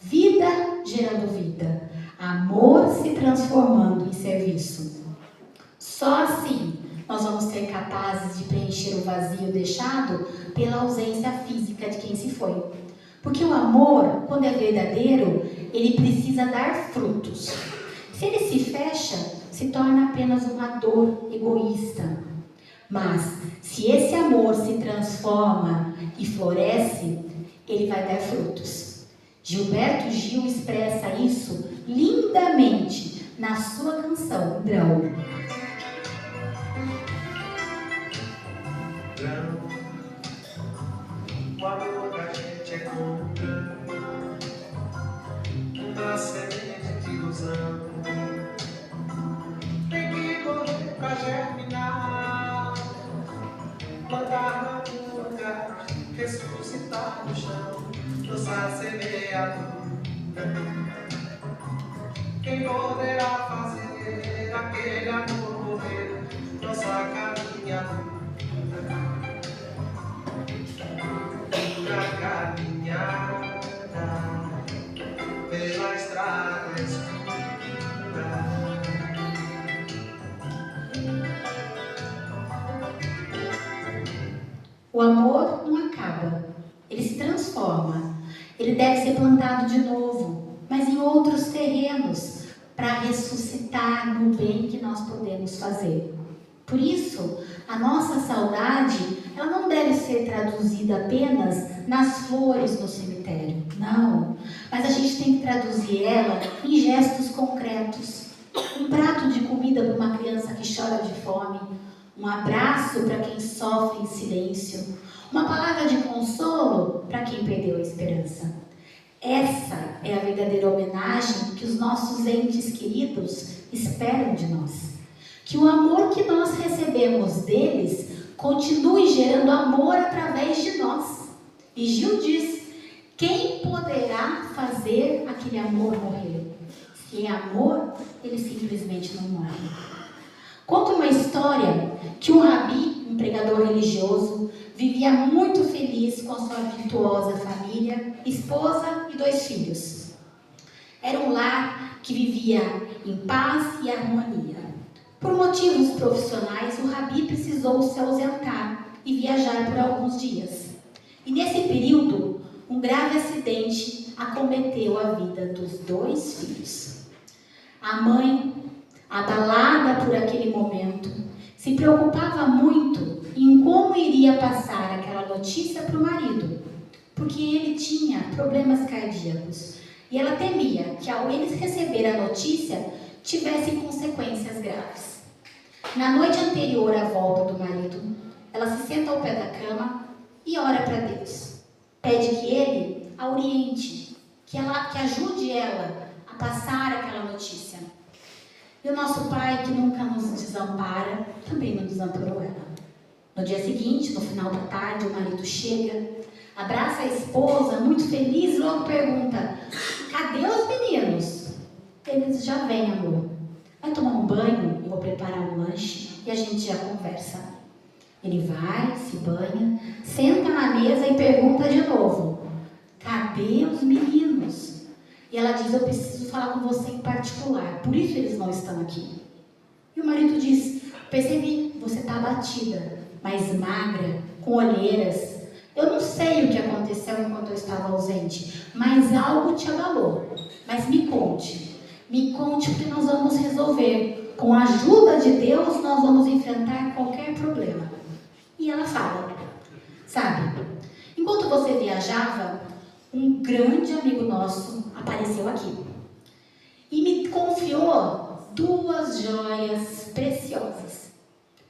Vida gerando vida, amor se transformando em serviço. Só assim nós vamos ser capazes de preencher o vazio deixado pela ausência física de quem se foi. Porque o amor, quando é verdadeiro, ele precisa dar frutos. Se ele se fecha, se torna apenas uma dor egoísta. Mas, se esse amor se transforma e floresce, ele vai dar frutos. Gilberto Gil expressa isso lindamente na sua canção Grão. O amor da gente é como um grão, uma semente de ilusão. Tem que correr pra germinar, plantar na terra, ressuscitar no chão, lançar semeadura. Quem poderá fazer aquele amor morrer, nossa caminhada? Na caminhada pela estrada escura. O amor não acaba, ele se transforma. Ele deve ser plantado de novo, mas em outros terrenos, para ressuscitar no bem que nós podemos fazer. Por isso, a nossa saudade, ela não deve ser traduzida apenas nas flores no cemitério. Não, mas a gente tem que traduzir ela em gestos concretos. Um prato de comida para uma criança que chora de fome, um abraço para quem sofre em silêncio, uma palavra de consolo para quem perdeu a esperança. Essa é a verdadeira homenagem que os nossos entes queridos esperam de nós. Que o amor que nós recebemos deles continue gerando amor através de nós. E Gil diz: quem poderá fazer aquele amor morrer? Se é amor, ele simplesmente não morre. Conta uma história que um rabi, um pregador religioso, vivia muito feliz com a sua virtuosa família, esposa e 2 filhos. Era um lar que vivia em paz e harmonia. Por motivos profissionais, o rabi precisou se ausentar e viajar por alguns dias. E nesse período, um grave acidente acometeu a vida dos 2 filhos. A mãe, abalada por aquele momento, se preocupava muito em como iria passar aquela notícia para o marido, porque ele tinha problemas cardíacos e ela temia que, ao eles receber a notícia, tivesse consequências graves. Na noite anterior à volta do marido, ela se senta ao pé da cama e ora para Deus. Pede que Ele a oriente, que ajude ela a passar aquela notícia. E o nosso Pai, que nunca nos desampara, também não desamparou ela. No dia seguinte, no final da tarde, o marido chega, abraça a esposa, muito feliz, e logo pergunta: cadê os meninos? Eles já vêm, amor. Vai tomar um banho, eu vou preparar um lanche e a gente já conversa. Ele vai, se banha, senta na mesa e pergunta de novo: cadê os meninos? E ela diz: eu preciso falar com você em particular, por isso eles não estão aqui. E o marido diz: percebi, você está abatida, mas magra, com olheiras. Eu não sei o que aconteceu enquanto eu estava ausente, mas algo te abalou. Mas me conte o que nós vamos resolver. Com a ajuda de Deus, nós vamos enfrentar qualquer problema. E ela fala: sabe, enquanto você viajava, um grande amigo nosso apareceu aqui. confiou 2 joias preciosas.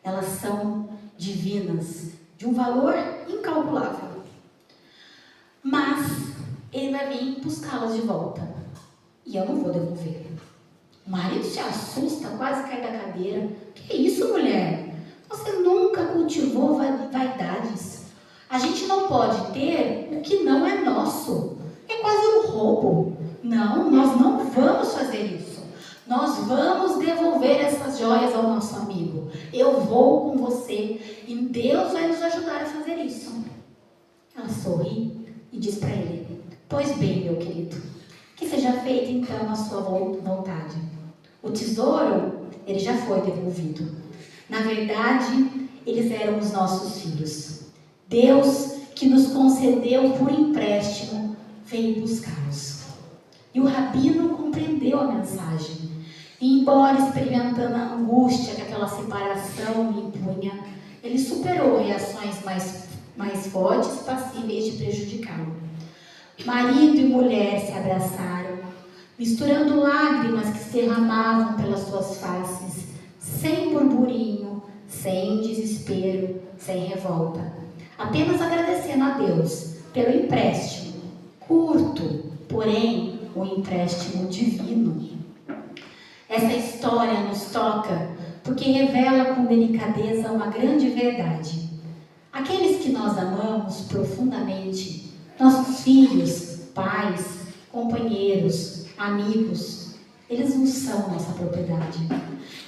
Elas são divinas, de um valor incalculável. Mas ele vai vir buscá-las de volta. E eu não vou devolver. O marido se assusta, quase cai da cadeira. Que isso, mulher? Você nunca cultivou vaidades. A gente não pode ter o que não é nosso. É quase um roubo. Não, nós não vamos fazer isso. Nós vamos devolver essas joias ao nosso amigo. Eu vou com você e Deus vai nos ajudar a fazer isso. Ela sorri e diz para ele: pois bem, meu querido, que seja feita então a sua vontade. O tesouro, ele já foi devolvido. Na verdade, eles eram os nossos filhos. Deus, que nos concedeu por empréstimo, veio buscá-los. E o rabino compreendeu a mensagem. E embora experimentando a angústia que aquela separação lhe impunha, ele superou reações mais fortes, passíveis de prejudicá-lo. Marido e mulher se abraçaram, misturando lágrimas que se derramavam pelas suas faces, sem burburinho, sem desespero, sem revolta, apenas agradecendo a Deus pelo empréstimo, curto, porém um empréstimo divino. Essa história nos toca porque revela com delicadeza uma grande verdade. Aqueles que nós amamos profundamente, nossos filhos, pais, companheiros, amigos, eles não são nossa propriedade.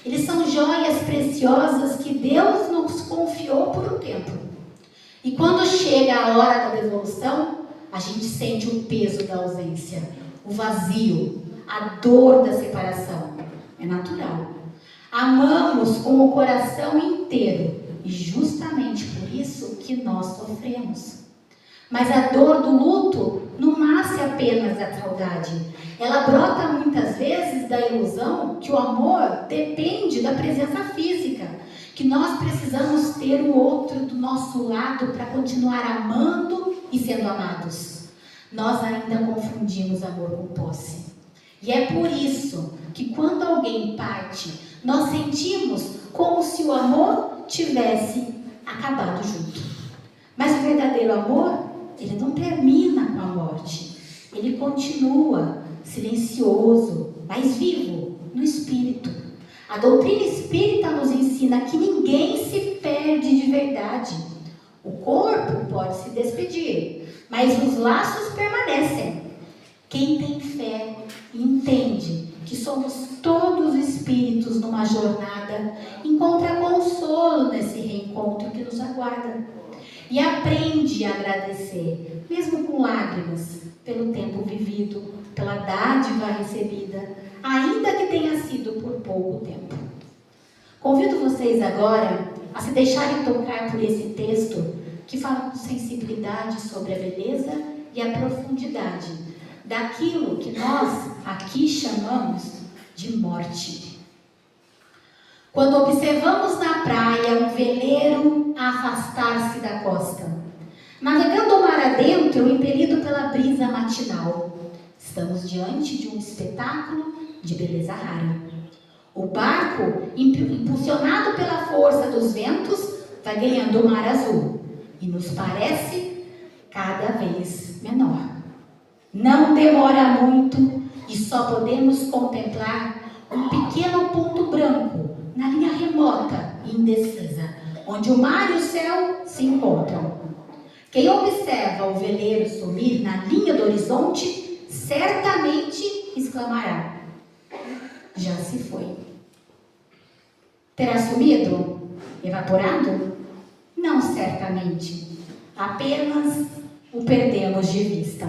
Eles são joias preciosas que Deus nos confiou por um tempo. E quando chega a hora da devolução, a gente sente o peso da ausência, o vazio, a dor da separação. É natural. Amamos com o coração inteiro e justamente por isso que nós sofremos. Mas a dor do luto não nasce apenas da saudade. Ela brota muitas vezes da ilusão que o amor depende da presença física, que nós precisamos ter o outro do nosso lado para continuar amando e sendo amados. Nós ainda confundimos amor com posse. E é por isso que quando alguém parte, nós sentimos como se o amor tivesse acabado junto. Mas o verdadeiro amor, ele não termina com a morte. Ele continua silencioso, mas vivo no espírito. A doutrina espírita nos ensina que ninguém se perde de verdade. O corpo pode se despedir, mas os laços permanecem. Quem tem fé entende que somos todos espíritos numa jornada, encontra consolo nesse reencontro que nos aguarda. E aprende a agradecer, mesmo com lágrimas, pelo tempo vivido, pela dádiva recebida, ainda que tenha sido por pouco tempo. Convido vocês agora a se deixarem tocar por esse texto que fala com sensibilidade sobre a beleza e a profundidade daquilo que nós aqui chamamos de morte. Quando observamos na praia um veleiro a afastar-se da costa, navegando o mar adentro, impelido pela brisa matinal, estamos diante de um espetáculo de beleza rara. O barco, impulsionado pela força dos ventos, vai ganhando o mar azul e nos parece cada vez menor. Não demora muito e só podemos contemplar um pequeno ponto branco na linha remota e indecisa, onde o mar e o céu se encontram. Quem observa o veleiro sumir na linha do horizonte, certamente exclamará: já se foi. Terá sumido? Evaporado? Não, certamente. Apenas o perdemos de vista.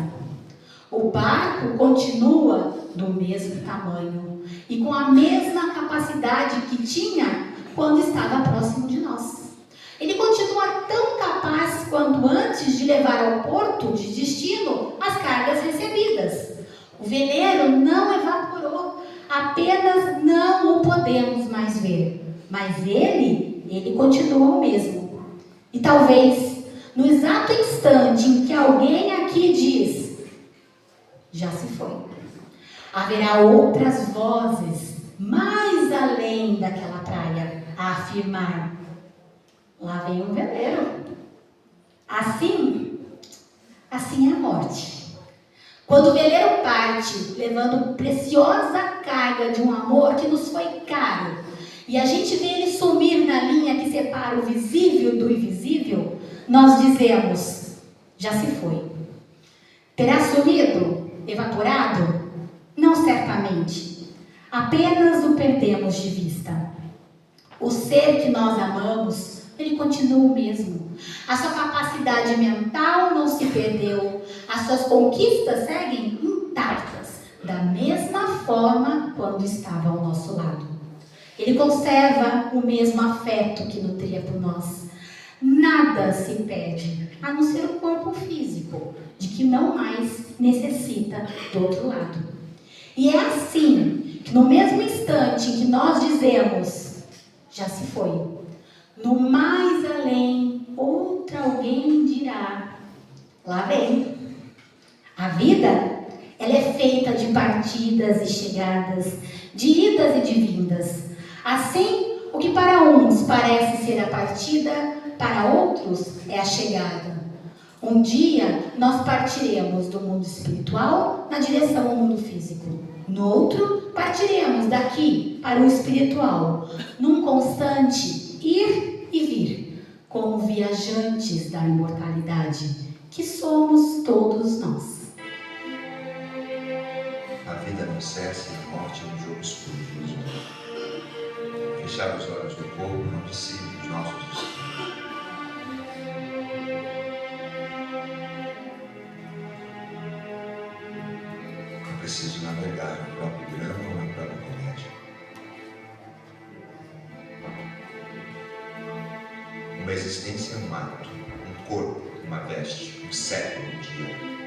O barco continua do mesmo tamanho e com a mesma capacidade que tinha quando estava próximo de nós. Ele continua tão capaz quanto antes de levar ao porto de destino as cargas recebidas. O veleiro não evaporou, apenas não o podemos mais ver. Mas ele continua o mesmo. E talvez, no exato instante em que alguém aqui diz: já se foi, Haverá outras vozes mais além daquela praia a afirmar: lá vem um veleiro. Assim é a morte. Quando o veleiro parte, levando preciosa carga de um amor que nos foi caro, e a gente vê ele sumir na linha que separa o visível do invisível, nós dizemos: já se foi. Terá sumido? Evaporado? Não certamente. Apenas o perdemos de vista. O ser que nós amamos, ele continua o mesmo. A sua capacidade mental não se perdeu. As suas conquistas seguem intactas, da mesma forma quando estava ao nosso lado. Ele conserva o mesmo afeto que nutria por nós. Nada se perde, a não ser o corpo físico, de que não mais necessita do outro lado. E é assim que no mesmo instante em que nós dizemos: já se foi, no mais além, outra alguém dirá: lá vem. A vida, ela é feita de partidas e chegadas, de idas e de vindas. Assim, o que para uns parece ser a partida, para outros é a chegada. Um dia, nós partiremos do mundo espiritual na direção ao mundo físico. No outro, partiremos daqui para o espiritual, num constante ir e vir, como viajantes da imortalidade, que somos todos nós. A vida não cessa e a morte é um jogo escuro de ilusão. Fechar os olhos do corpo não decide os nossos destinos. É preciso navegar no próprio drama ou na própria comédia. Uma existência é um ato, um corpo, uma veste, um século, um dia.